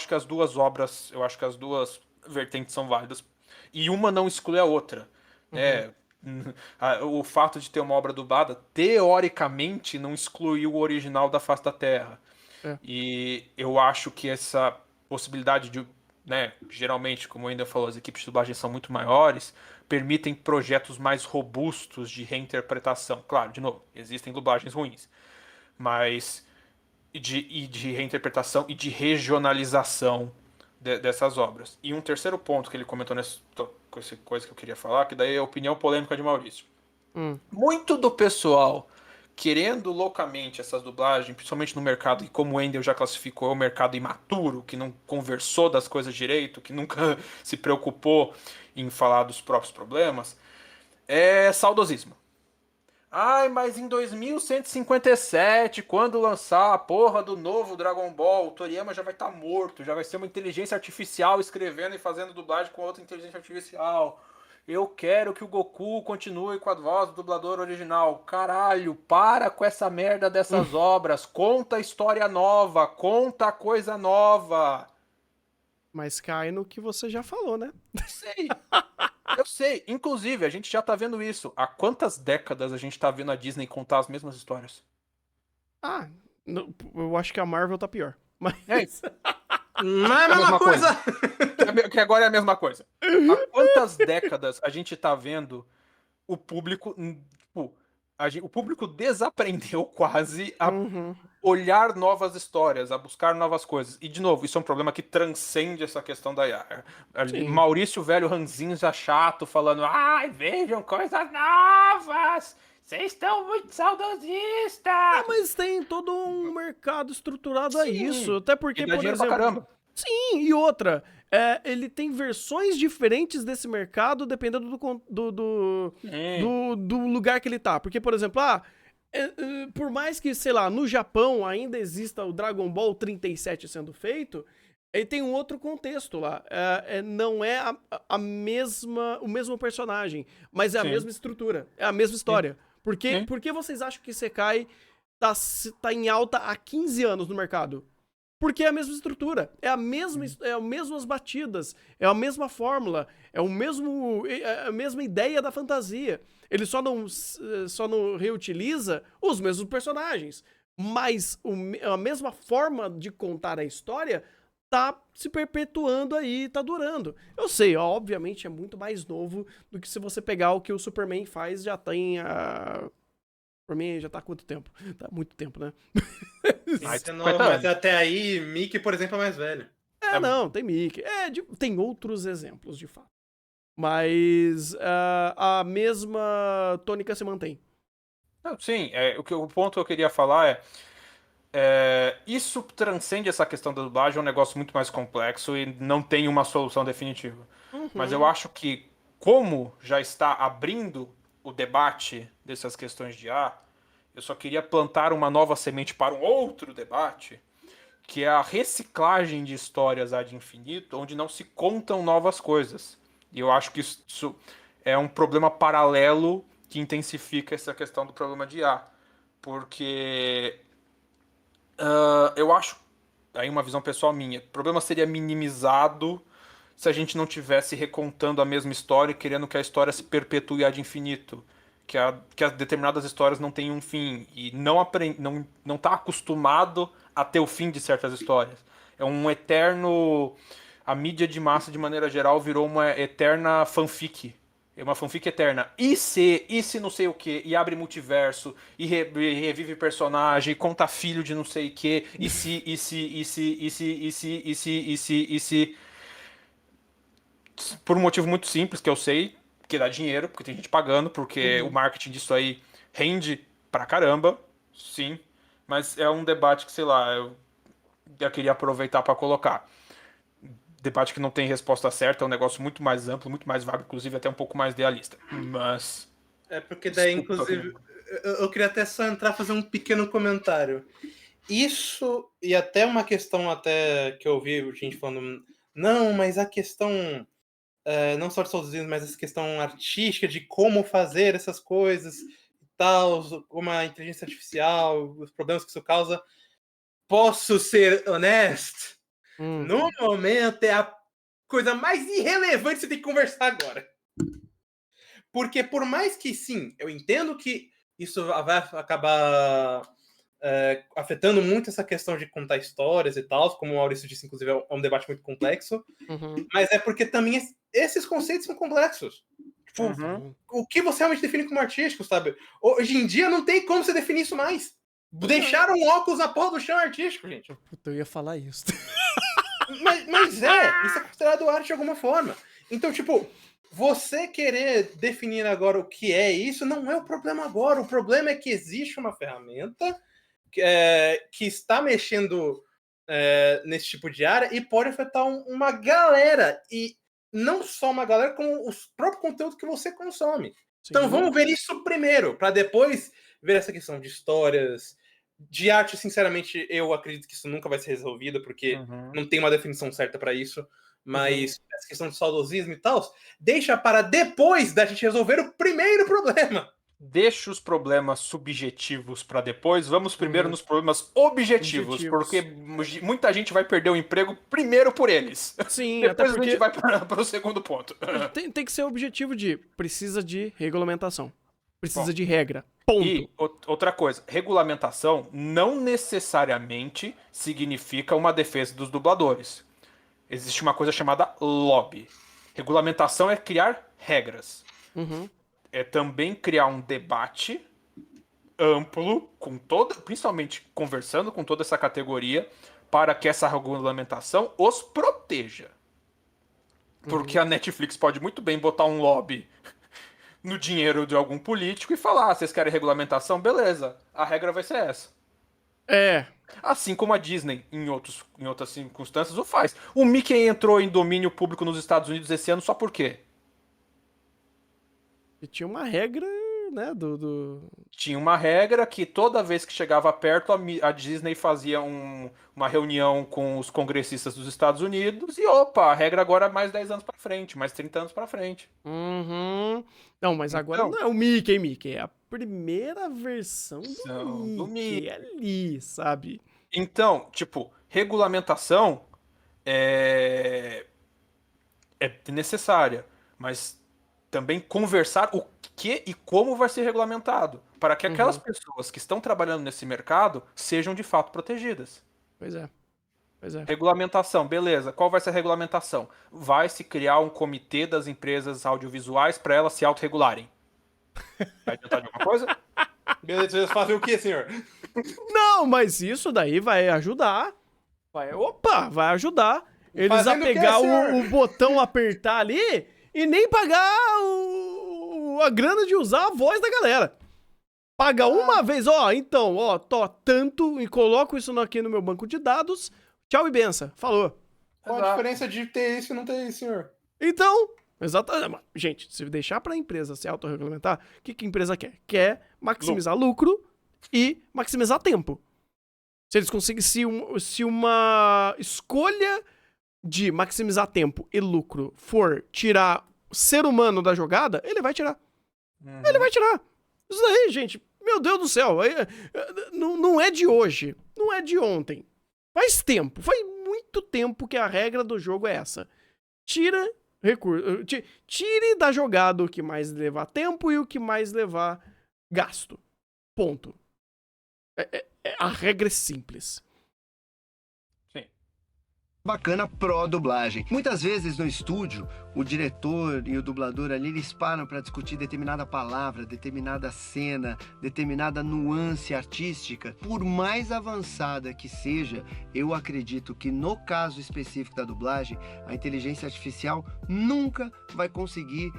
que as duas vertentes são válidas. E uma não exclui a outra. O fato de ter uma obra dublada, teoricamente, não excluiu o original da face da Terra. E eu acho que essa possibilidade né, geralmente, como ainda falou, as equipes de dublagem são muito maiores, permitem projetos mais robustos de reinterpretação. Claro, de novo, existem dublagens ruins, mas de reinterpretação e de regionalização dessas obras. E um terceiro ponto que ele comentou com essa coisa que eu queria falar, que daí é a opinião polêmica de Maurício. Muito do pessoal querendo loucamente essas dublagens, principalmente no mercado, e como o Wendel já classificou, é um mercado imaturo, que não conversou das coisas direito, que nunca se preocupou em falar dos próprios problemas, é saudosismo. Ai, mas em 2157, quando lançar a porra do novo Dragon Ball, o Toriyama já vai estar morto, já vai ser uma inteligência artificial escrevendo e fazendo dublagem com outra inteligência artificial. Eu quero que o Goku continue com a voz do dublador original. Caralho, para com essa merda dessas obras. Conta história nova, conta coisa nova. Mas cai no que você já falou, né? Sei. Eu sei. Inclusive, a gente já tá vendo isso. Há quantas décadas a gente tá vendo a Disney contar as mesmas histórias? Eu acho que a Marvel tá pior. Mas... É isso. Não é a mesma coisa! Que agora é a mesma coisa. Há quantas décadas a gente tá vendo o público... Tipo, o público desaprendeu quase a olhar novas histórias, a buscar novas coisas. E, de novo, isso é um problema que transcende essa questão da IA. Maurício, velho ranzinza chato, falando: ai, vejam coisas novas! Vocês estão muito saudosistas! Mas tem todo um mercado estruturado a isso. Até porque, dá por dinheiro exemplo... pra caramba. Sim, e outra... ele tem versões diferentes desse mercado dependendo do lugar que ele tá. Porque, por exemplo, por mais que, sei lá, no Japão ainda exista o Dragon Ball 37 sendo feito, ele tem um outro contexto lá. Não é o mesmo personagem, mas é a mesma estrutura, é a mesma história. Por que vocês acham que Isekai tá em alta há 15 anos no mercado? Porque é a mesma estrutura, é as mesmas batidas, é a mesma fórmula, é a mesma ideia da fantasia. Ele só não reutiliza os mesmos personagens, mas a mesma forma de contar a história tá se perpetuando aí, tá durando. Eu sei, obviamente é muito mais novo do que se você pegar o que o Superman faz, já tem Por mim, já tá há quanto tempo? Tá há muito tempo, né? Mas até aí, Mickey, por exemplo, é mais velho. Não, tem Mickey. Tem outros exemplos, de fato. Mas a mesma tônica se mantém. Sim, o ponto que eu queria falar isso transcende essa questão da dublagem, é um negócio muito mais complexo e não tem uma solução definitiva. Mas eu acho que, como já está abrindo o debate dessas questões de eu só queria plantar uma nova semente para um outro debate, que é a reciclagem de histórias ad infinito, onde não se contam novas coisas. E eu acho que isso é um problema paralelo que intensifica essa questão do problema de porque eu acho, aí uma visão pessoal minha, o problema seria minimizado se a gente não tivesse recontando a mesma história e querendo que a história se perpetue ad infinito. Que as determinadas histórias não têm um fim e não tá acostumado a ter o fim de certas histórias. É um eterno... A mídia de massa, de maneira geral, virou uma eterna fanfic. É uma fanfic eterna. E se não sei o que, e abre multiverso, e revive personagem, e conta filho de não sei o que, e se... Por um motivo muito simples, que eu sei, que dá dinheiro, porque tem gente pagando, porque o marketing disso aí rende pra caramba, sim. Mas é um debate que, sei lá, eu queria aproveitar pra colocar. Debate que não tem resposta certa, é um negócio muito mais amplo, muito mais vago, inclusive até um pouco mais idealista. Mas... porque daí, inclusive, eu queria até só entrar e fazer um pequeno comentário. Isso, e até uma questão até que eu ouvi gente falando, não, mas a questão... não só de saudosismo, mas essa questão artística de como fazer essas coisas e tal, como a inteligência artificial, os problemas que isso causa. Posso ser honesto? No momento é a coisa mais irrelevante que você tem que conversar agora. Porque por mais que, sim, eu entendo que isso vai acabar afetando muito essa questão de contar histórias e tal, como o Maurício disse, inclusive, é um debate muito complexo, mas é porque também esses conceitos são complexos. Tipo, o que você realmente define como artístico, sabe? Hoje em dia não tem como você definir isso mais. Deixaram um óculos na porra do chão artístico, gente. Puta, eu ia falar isso. Mas isso é considerado arte de alguma forma. Então, tipo, você querer definir agora o que é isso não é o problema agora. O problema é que existe uma ferramenta que está mexendo nesse tipo de área e pode afetar uma galera. E não só uma galera, como o próprio conteúdo que você consome. Sim. Então vamos ver isso primeiro, para depois ver essa questão de histórias, de arte. Sinceramente, eu acredito que isso nunca vai ser resolvido, porque não tem uma definição certa para isso. Mas essa questão de saudosismo e tal, deixa para depois da gente resolver o primeiro problema. Deixa os problemas subjetivos para depois. Vamos primeiro nos problemas objetivos, porque muita gente vai perder o emprego primeiro por eles. Sim, depois até porque a gente vai para o segundo ponto. Tem que ser objetivo precisa de regulamentação. Precisa de regra. Ponto. E outra coisa, regulamentação não necessariamente significa uma defesa dos dubladores. Existe uma coisa chamada lobby. Regulamentação é criar regras. É também criar um debate amplo, principalmente conversando com toda essa categoria, para que essa regulamentação os proteja. Porque a Netflix pode muito bem botar um lobby no dinheiro de algum político e falar: vocês querem regulamentação? Beleza, a regra vai ser essa. Assim como a Disney, em outras circunstâncias, o faz. O Mickey entrou em domínio público nos Estados Unidos esse ano só por quê? E tinha uma regra, né, Tinha uma regra que toda vez que chegava perto, a Disney fazia uma reunião com os congressistas dos Estados Unidos e, a regra agora é mais 10 anos pra frente, mais 30 anos pra frente. Não, mas agora não é o Mickey, é a primeira versão do Mickey ali, sabe? Então, tipo, regulamentação é necessária, mas também conversar o que e como vai ser regulamentado, para que aquelas pessoas que estão trabalhando nesse mercado sejam de fato protegidas. Pois é. Regulamentação, beleza. Qual vai ser a regulamentação? Vai se criar um comitê das empresas audiovisuais para elas se autorregularem. Vai adiantar de alguma coisa? Beleza, vocês fazem o quê, senhor? Não, mas isso daí vai ajudar. Vai ajudar eles Fazendo a pegar o quê, o botão, apertar ali e nem pagar a grana de usar a voz da galera. Paga uma vez, tanto, e coloco isso aqui no meu banco de dados. Tchau e benção. Falou. Qual a diferença de ter isso e não ter isso, senhor? Então, exatamente. Gente, se deixar pra empresa se autorregulamentar, o que a empresa quer? Quer maximizar lucro e maximizar tempo. Se eles conseguirem, se uma escolha de maximizar tempo e lucro for tirar o ser humano da jogada, ele vai tirar. Ele vai tirar. Isso daí, gente, meu Deus do céu, não é de hoje, não é de ontem. Faz muito tempo que a regra do jogo é essa. Tire da jogada o que mais levar tempo e o que mais levar gasto. Ponto. A regra é simples. Bacana pró-dublagem. Muitas vezes no estúdio, o diretor e o dublador ali, eles param para discutir determinada palavra, determinada cena, determinada nuance artística. Por mais avançada que seja, eu acredito que no caso específico da dublagem, a inteligência artificial nunca vai conseguir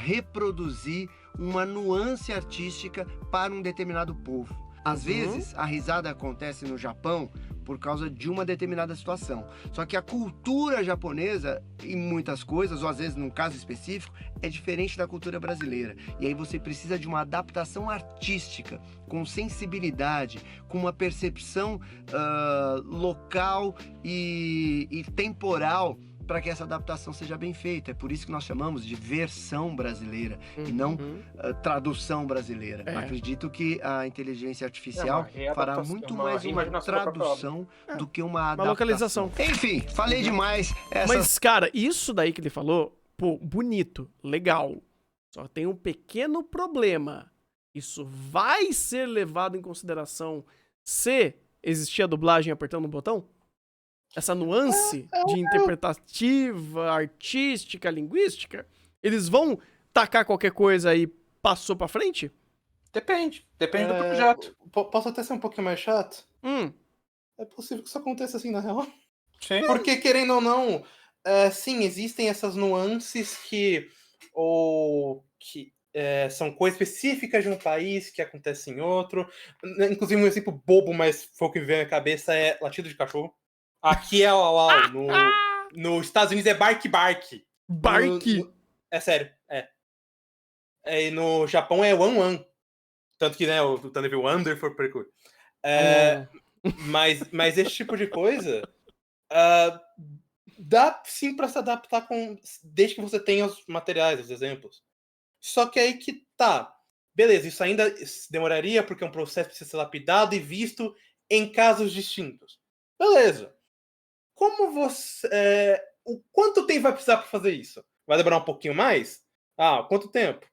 reproduzir uma nuance artística para um determinado povo. Às vezes, a risada acontece no Japão por causa de uma determinada situação. Só que a cultura japonesa, em muitas coisas, ou às vezes num caso específico, é diferente da cultura brasileira. E aí você precisa de uma adaptação artística, com sensibilidade, com uma percepção local e temporal, para que essa adaptação seja bem feita. É por isso que nós chamamos de versão brasileira e não tradução brasileira. Acredito que a inteligência artificial fará muito mais uma tradução do que uma adaptação. Uma localização. Enfim, falei demais. Mas, cara, isso daí que ele falou, bonito, legal. Só tem um pequeno problema. isso vai ser levado em consideração se existir a dublagem apertando um botão? Essa nuance de interpretativa, artística, linguística, eles vão tacar qualquer coisa e passou pra frente? Depende do projeto. Posso até ser um pouquinho mais chato? É possível que isso aconteça assim, na real. Sim. Porque, querendo ou não, sim, existem essas nuances que são coisas específicas de um país que acontecem em outro. Inclusive, um exemplo bobo, mas foi o que veio à minha cabeça, é latido de cachorro. Aqui é au, nos Estados Unidos é bark. Bark? É sério, E no Japão é wan. Tanto que, né, o Thunder viu Wonderful Parkour. Mas esse tipo de coisa dá sim pra se adaptar desde que você tenha os materiais, os exemplos. Só que aí que tá. Beleza, isso ainda demoraria porque é um processo que precisa ser lapidado e visto em casos distintos. Beleza. Como você... quanto tempo vai precisar para fazer isso? Vai demorar um pouquinho mais? Quanto tempo?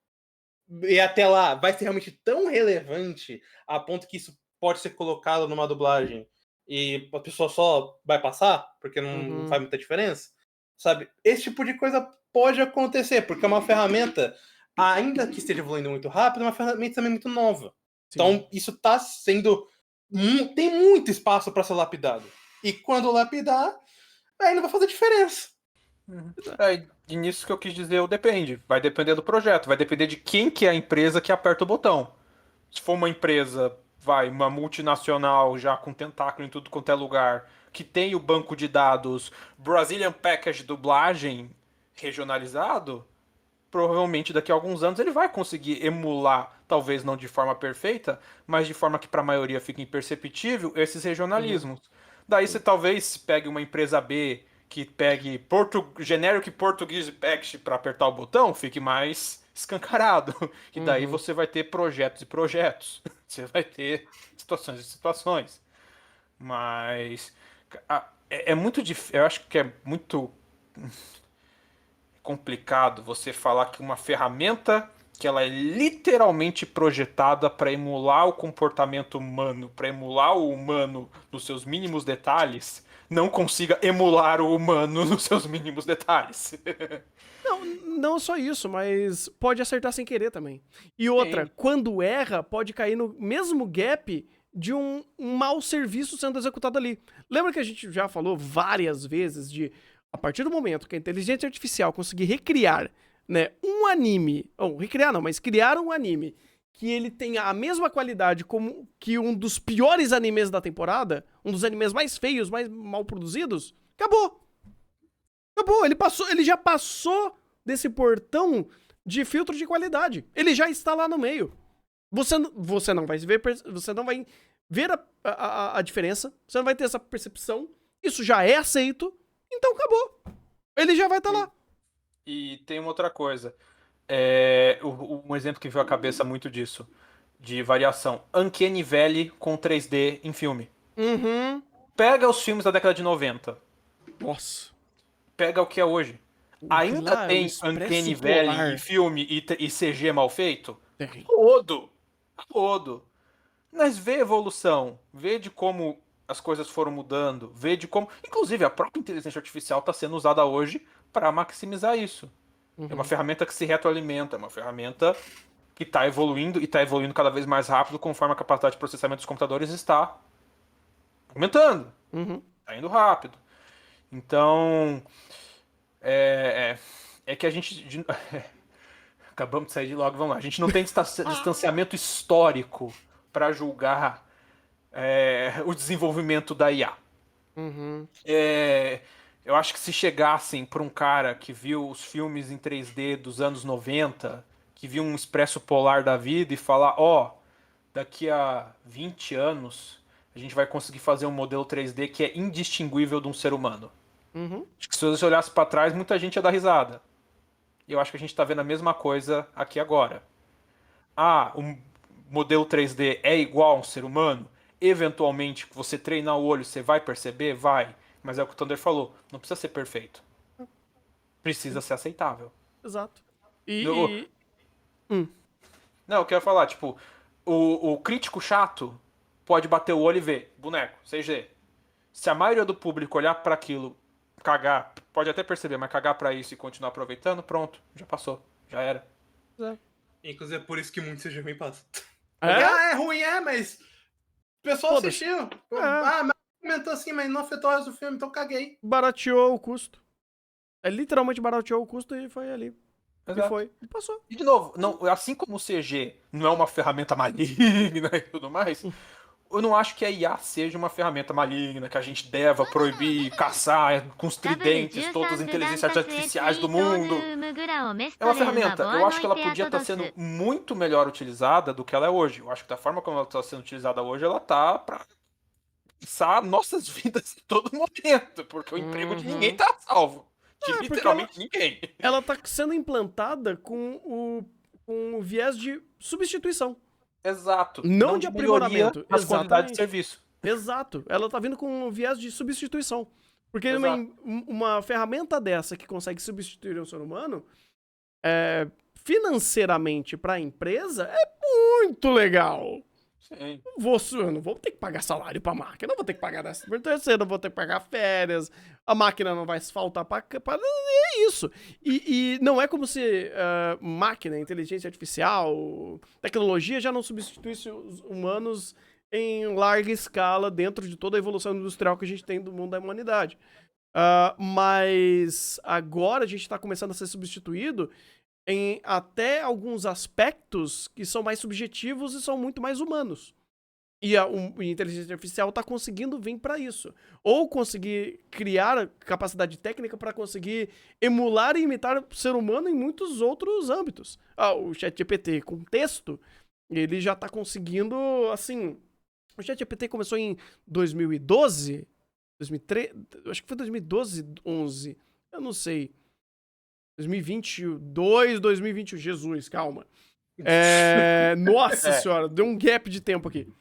E até lá, vai ser realmente tão relevante a ponto que isso pode ser colocado numa dublagem e a pessoa só vai passar, porque não faz muita diferença? Sabe? Esse tipo de coisa pode acontecer, porque é uma ferramenta, ainda que esteja evoluindo muito rápido, é uma ferramenta também muito nova. Sim. Então, isso está sendo... tem muito espaço para ser lapidado. E quando lapidar, aí não vai fazer diferença. E nisso que eu quis dizer, depende. Vai depender do projeto, vai depender de quem que é a empresa que aperta o botão. Se for uma empresa, uma multinacional já com tentáculo em tudo quanto é lugar, que tem o banco de dados Brazilian Package dublagem regionalizado, provavelmente daqui a alguns anos ele vai conseguir emular, talvez não de forma perfeita, mas de forma que para a maioria fique imperceptível, esses regionalismos. Daí você talvez pegue uma empresa B que pegue generic Portuguese package para apertar o botão, fique mais escancarado. E daí você vai ter projetos e projetos. Você vai ter situações e situações. Mas é muito difícil. Eu acho que é muito complicado você falar que uma ferramenta que ela é literalmente projetada para emular o comportamento humano, para emular o humano nos seus mínimos detalhes, não consiga emular o humano nos seus mínimos detalhes. Não só isso, mas pode acertar sem querer também. E outra, quando erra, pode cair no mesmo gap de um mau serviço sendo executado ali. Lembra que a gente já falou várias vezes de, a partir do momento que a inteligência artificial conseguir recriar, né, um anime, recriar não, mas criar um anime que ele tenha a mesma qualidade como que um dos piores animes da temporada, um dos animes mais feios, mais mal produzidos, acabou. Ele já passou desse portão de filtro de qualidade. Ele já está lá no meio. Você não vai ver a diferença, você não vai ter essa percepção, isso já é aceito, então acabou. Ele já vai estar lá. E tem uma outra coisa. Um exemplo que veio à cabeça muito disso, de variação. Uncanny Valley com 3D em filme. Pega os filmes da década de 90. Nossa. Pega o que é hoje. Ainda tem Uncanny Valley em filme e CG mal feito? Tem. Todo. Mas vê a evolução. Vê de como as coisas foram mudando. Vê de como... Inclusive, a própria inteligência artificial está sendo usada hoje para maximizar isso. É uma ferramenta que se retroalimenta. É uma ferramenta que está evoluindo e está evoluindo cada vez mais rápido conforme a capacidade de processamento dos computadores está aumentando. Está indo rápido. Então... É que a gente... Acabamos de sair de logo, vamos lá. A gente não tem distanciamento histórico para julgar o desenvolvimento da IA. Eu acho que se chegassem para um cara que viu os filmes em 3D dos anos 90, que viu um Expresso Polar da vida e falar, daqui a 20 anos a gente vai conseguir fazer um modelo 3D que é indistinguível de um ser humano. Acho que se você olhasse para trás, muita gente ia dar risada. E eu acho que a gente está vendo a mesma coisa aqui agora. O modelo 3D é igual a um ser humano? Eventualmente, você treinar o olho, você vai perceber? Vai. Mas é o que o Thunder falou. Não precisa ser perfeito. Precisa ser aceitável. Exato. Não, eu quero falar, tipo, o crítico chato pode bater o olho e ver, boneco, CG. Se a maioria do público olhar pra aquilo, cagar, pode até perceber, mas cagar pra isso e continuar aproveitando, pronto, já passou, já era. Inclusive é por isso que muito CG ruim passa. É? É ruim, mas o pessoal Foda-se. assistiu. É. Mas comentou assim, mas não afetou o resto do filme, então caguei. Barateou o custo. É literalmente barateou o custo e foi ali. E Exato. foi. E passou. E de novo, não, assim como o CG não é uma ferramenta maligna e tudo mais, eu não acho que a IA seja uma ferramenta maligna, que a gente deva proibir, caçar com os tridentes todas as inteligências artificiais do mundo. É uma ferramenta. Eu acho que ela podia estar sendo muito melhor utilizada do que ela é hoje. Eu acho que da forma como ela está sendo utilizada hoje, ela tá pra pensar nossas vidas em todo momento, porque o emprego de ninguém tá salvo. De porque literalmente ninguém. Ela tá sendo implantada com o viés de substituição. Exato. Não de melhoria aprimoramento. das qualidades de Exatamente. serviço. Exato. Ela tá vindo com um viés de substituição. Porque Exato. uma ferramenta dessa que consegue substituir um ser humano, financeiramente pra empresa, é muito legal. Sim. Eu não vou ter que pagar salário pra máquina, não vou ter que pagar 13º, não vou ter que pagar férias, a máquina não vai faltar pra é isso. E não é como se máquina, inteligência artificial, tecnologia já não substituísse os humanos em larga escala dentro de toda a evolução industrial que a gente tem do mundo da humanidade. Mas agora a gente tá começando a ser substituído em até alguns aspectos que são mais subjetivos e são muito mais humanos. E a inteligência artificial está conseguindo vir para isso. Ou conseguir criar capacidade técnica para conseguir emular e imitar o ser humano em muitos outros âmbitos. O ChatGPT com texto, ele já está conseguindo, assim... O ChatGPT começou em 2012, 2013, acho que foi 2012, 11, eu não sei. 2022, 2021, Jesus, calma. Nossa senhora, deu um gap de tempo aqui.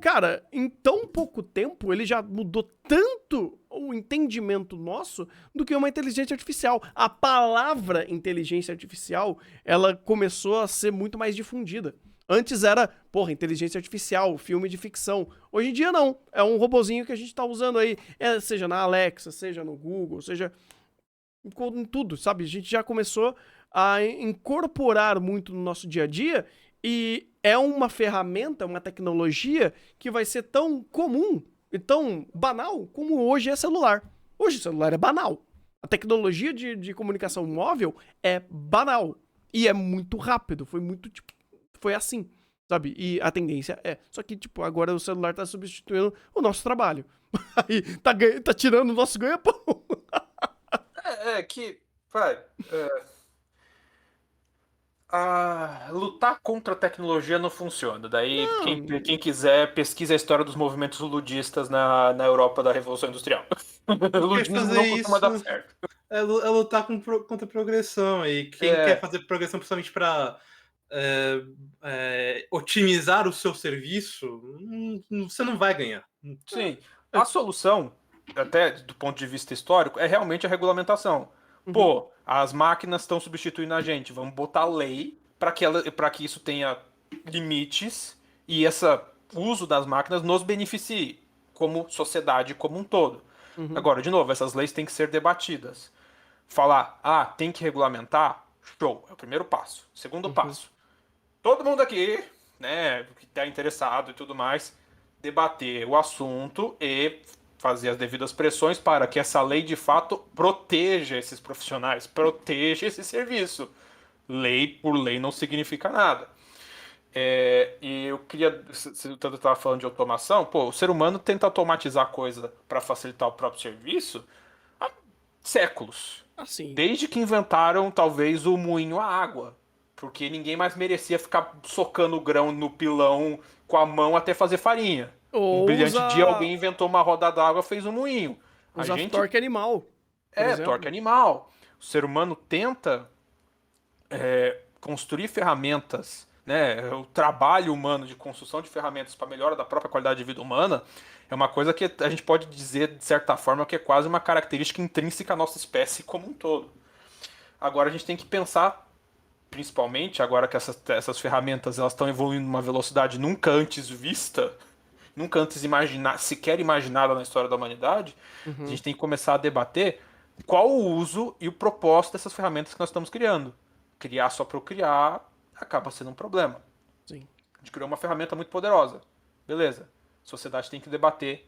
Cara, em tão pouco tempo, ele já mudou tanto o entendimento nosso do que uma inteligência artificial. A palavra inteligência artificial, ela começou a ser muito mais difundida. Antes era, inteligência artificial, filme de ficção. Hoje em dia não, é um robozinho que a gente tá usando aí, seja na Alexa, seja no Google, seja... em tudo, sabe? A gente já começou a incorporar muito no nosso dia a dia e é uma ferramenta, uma tecnologia que vai ser tão comum e tão banal como hoje é celular. Hoje o celular é banal. A tecnologia de comunicação móvel é banal e é muito rápido. Foi assim, sabe? E a tendência é... Só que, agora o celular tá substituindo o nosso trabalho. Aí tá tirando o nosso ganha-pão. Lutar contra a tecnologia não funciona. Daí, quem quiser, pesquisa a história dos movimentos ludistas na Europa da Revolução Industrial. O ludismo não costuma dar certo. É lutar contra a progressão. E quem quer fazer progressão principalmente para otimizar o seu serviço, você não vai ganhar. Sim. A solução, até do ponto de vista histórico, é realmente a regulamentação. Pô, as máquinas estão substituindo a gente. Vamos botar lei para que isso tenha limites e esse uso das máquinas nos beneficie como sociedade como um todo. Agora, de novo, essas leis têm que ser debatidas. Falar, tem que regulamentar, show, é o primeiro passo. Segundo passo, todo mundo aqui, né, que está interessado e tudo mais, debater o assunto e fazer as devidas pressões para que essa lei, de fato, proteja esses profissionais, proteja esse serviço. Lei por lei não significa nada. E eu queria... Você estava falando de automação. O ser humano tenta automatizar coisa para facilitar o próprio serviço há séculos. Assim. Desde que inventaram, talvez, o moinho a água. Porque ninguém mais merecia ficar socando o grão no pilão com a mão até fazer farinha. Um brilhante dia alguém inventou uma roda d'água, fez um moinho. Torque animal. Torque animal. O ser humano tenta construir ferramentas, né? O trabalho humano de construção de ferramentas para melhora da própria qualidade de vida humana é uma coisa que a gente pode dizer, de certa forma, que é quase uma característica intrínseca à nossa espécie como um todo. Agora a gente tem que pensar principalmente agora que essas ferramentas elas estão evoluindo numa velocidade nunca antes vista, nunca antes sequer imaginada na história da humanidade, a gente tem que começar a debater qual o uso e o propósito dessas ferramentas que nós estamos criando. Criar só para criar acaba sendo um problema. Sim. A gente criou uma ferramenta muito poderosa. Beleza. A sociedade tem que debater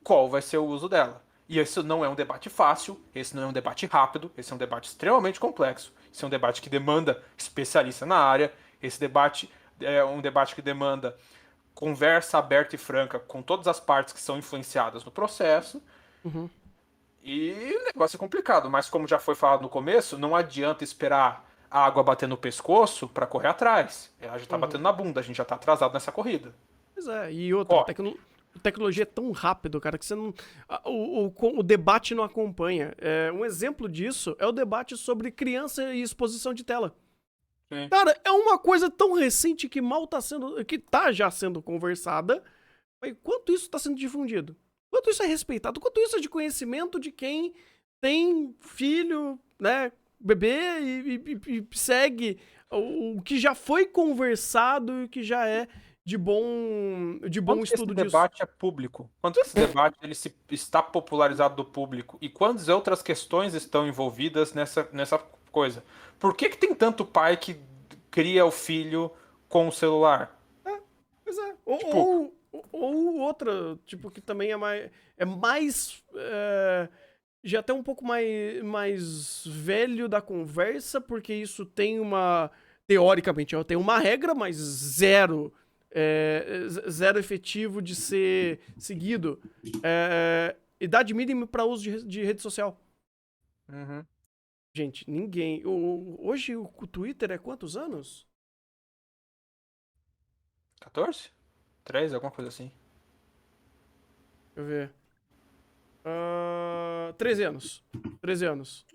qual vai ser o uso dela. E esse não é um debate fácil, esse não é um debate rápido, esse é um debate extremamente complexo. Esse é um debate que demanda especialista na área, esse debate é um debate que demanda conversa aberta e franca com todas as partes que são influenciadas no processo. E o negócio é complicado, mas como já foi falado no começo, não adianta esperar a água bater no pescoço para correr atrás. Ela já tá batendo na bunda, a gente já tá atrasado nessa corrida. Pois é, e outra, tecnologia é tão rápido, cara, que você não. O debate não acompanha. Um exemplo disso é o debate sobre criança e exposição de tela. Sim. Cara, é uma coisa tão recente que mal tá sendo. Que tá já sendo conversada. Mas quanto isso tá sendo difundido? Quanto isso é respeitado? Quanto isso é de conhecimento de quem tem filho, né? Bebê e segue o que já foi conversado e o que já é de bom estudo disso. Esse debate é público? Quanto esse debate está popularizado do público? E quantas outras questões estão envolvidas nessa coisa? Por que tem tanto pai que cria o filho com o celular? Pois é. Tipo... Ou outra, tipo, que também é mais já até um pouco mais velho da conversa, porque isso tem teoricamente, tem uma regra, mas zero efetivo de ser seguido. Idade mínima para uso de rede social. Gente, ninguém... Hoje o Twitter é quantos anos? 14? 13, alguma coisa assim. Deixa eu ver. 13 anos. 13 anos.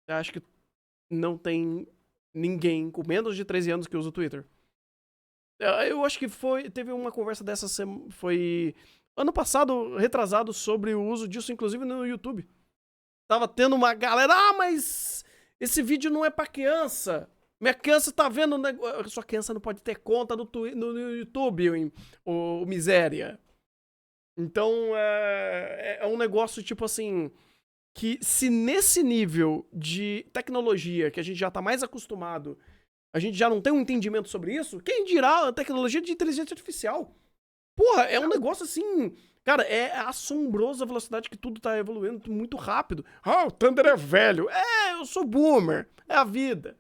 Eu acho que não tem ninguém com menos de 13 anos que usa o Twitter. Eu acho que teve uma conversa dessa foi ano passado, retrasado, sobre o uso disso, inclusive no YouTube. Tava tendo uma galera, mas esse vídeo não é pra criança. Minha criança tá vendo... Sua criança não pode ter conta no YouTube, ô miséria. Então, é um negócio, tipo assim... Que se nesse nível de tecnologia, que a gente já tá mais acostumado, a gente já não tem um entendimento sobre isso, quem dirá a tecnologia de inteligência artificial? Porra, é um negócio assim... Cara, é assombroso a velocidade que tudo tá evoluindo muito rápido. O Thunder é velho. Eu sou boomer. É a vida.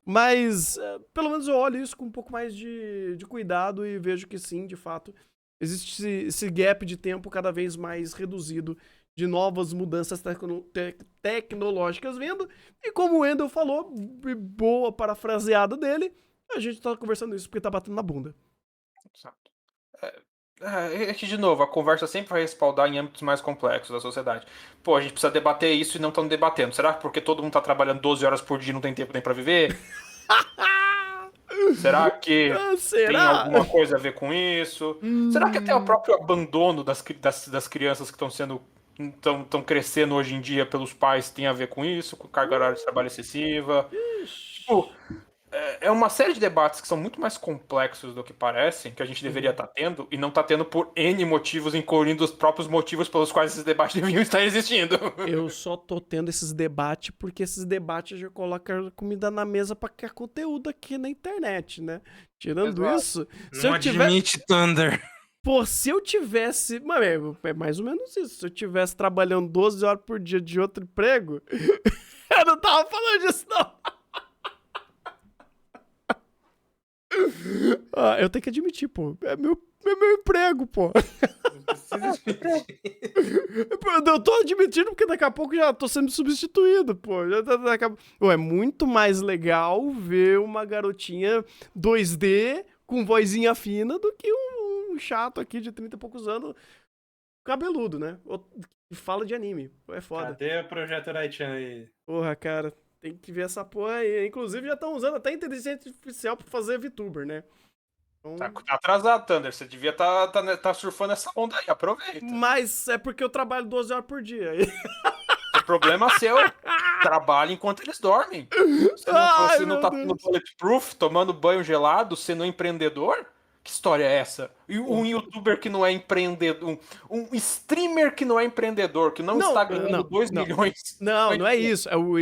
Mas, pelo menos eu olho isso com um pouco mais de cuidado e vejo que sim, de fato, existe esse gap de tempo cada vez mais reduzido de novas mudanças tecnológicas vindo. E como o Wendel falou, boa parafraseada dele, a gente tá conversando isso porque tá batendo na bunda. Exato. É que, de novo, a conversa sempre vai respaldar em âmbitos mais complexos da sociedade. Pô, a gente precisa debater isso e não estamos debatendo. Será que porque todo mundo tá trabalhando 12 horas por dia e não tem tempo nem pra viver? Será que tem alguma coisa a ver com isso? Será que até o próprio abandono das crianças que estão crescendo hoje em dia pelos pais tem a ver com isso? Com carga horária de trabalho excessiva? Tipo, é uma série de debates que são muito mais complexos do que parecem, que a gente deveria estar tendo, e não está tendo por N motivos, incluindo os próprios motivos pelos quais esses debates deviam estar existindo. Eu só tô tendo esses debates porque esses debates já colocam comida na mesa pra criar conteúdo aqui na internet, né? Tirando isso... Não admite, Thunder. Pô, se eu tivesse... É mais ou menos isso. Se eu tivesse trabalhando 12 horas por dia de outro emprego, eu não tava falando disso, não. Eu tenho que admitir, pô. É meu emprego, pô. Eu tô admitindo porque daqui a pouco já tô sendo substituído, pô. É muito mais legal ver uma garotinha 2D com vozinha fina do que um chato aqui de 30 e poucos anos cabeludo, né? Que fala de anime. É foda. Cadê o Projeto Raichan aí? Porra, cara. Tem que ver essa porra aí. Inclusive, já estão usando até inteligência artificial pra fazer VTuber, né? Então... Tá atrasado, Thunder. Você devia tá surfando essa onda aí. Aproveita. Mas é porque eu trabalho 12 horas por dia. Você Problema seu. Trabalha enquanto eles dormem. Você não tá no bulletproof, tomando banho gelado, sendo um empreendedor? Que história é essa? E um youtuber que não é empreendedor, um streamer que não é empreendedor, que não está ganhando 2 milhões. Não é isso. É o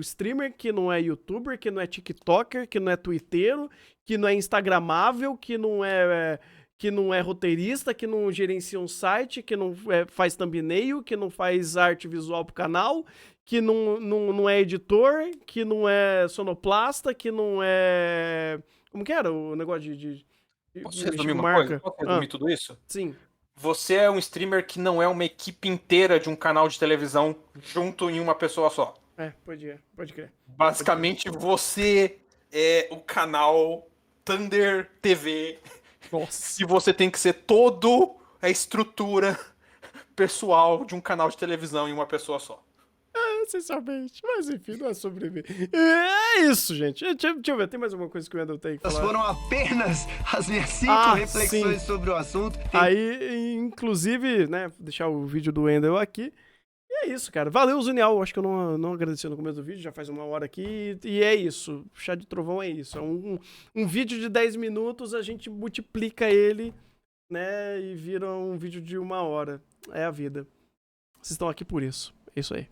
streamer que não é youtuber, que não é tiktoker, que não é twitteiro, que não é instagramável, que não é roteirista, que não gerencia um site, que não faz thumbnail, que não faz arte visual pro canal, que não é editor, que não é sonoplasta, que não é... Como que era o negócio de Posso resumir uma coisa? Posso resumir tudo isso? Sim. Você é um streamer que não é uma equipe inteira de um canal de televisão junto em uma pessoa só. Pode crer. Basicamente, você é o canal Thunder TV. Nossa. E você tem que ser toda a estrutura pessoal de um canal de televisão em uma pessoa só. Essencialmente. Mas enfim, não é sobre mim. É isso, gente. Deixa eu ver, tem mais alguma coisa que o Wendel tem que falar? Essas foram apenas as minhas 5 reflexões sobre o assunto. Aí, inclusive, né, deixar o vídeo do Wendel aqui. E é isso, cara. Valeu, Zunial. Acho que eu não agradeci no começo do vídeo, já faz 1 hora aqui. E é isso. Chá de Trovão é isso. É um vídeo de 10 minutos, a gente multiplica ele, né, e vira um vídeo de 1 hora. É a vida. Vocês estão aqui por isso. É isso aí.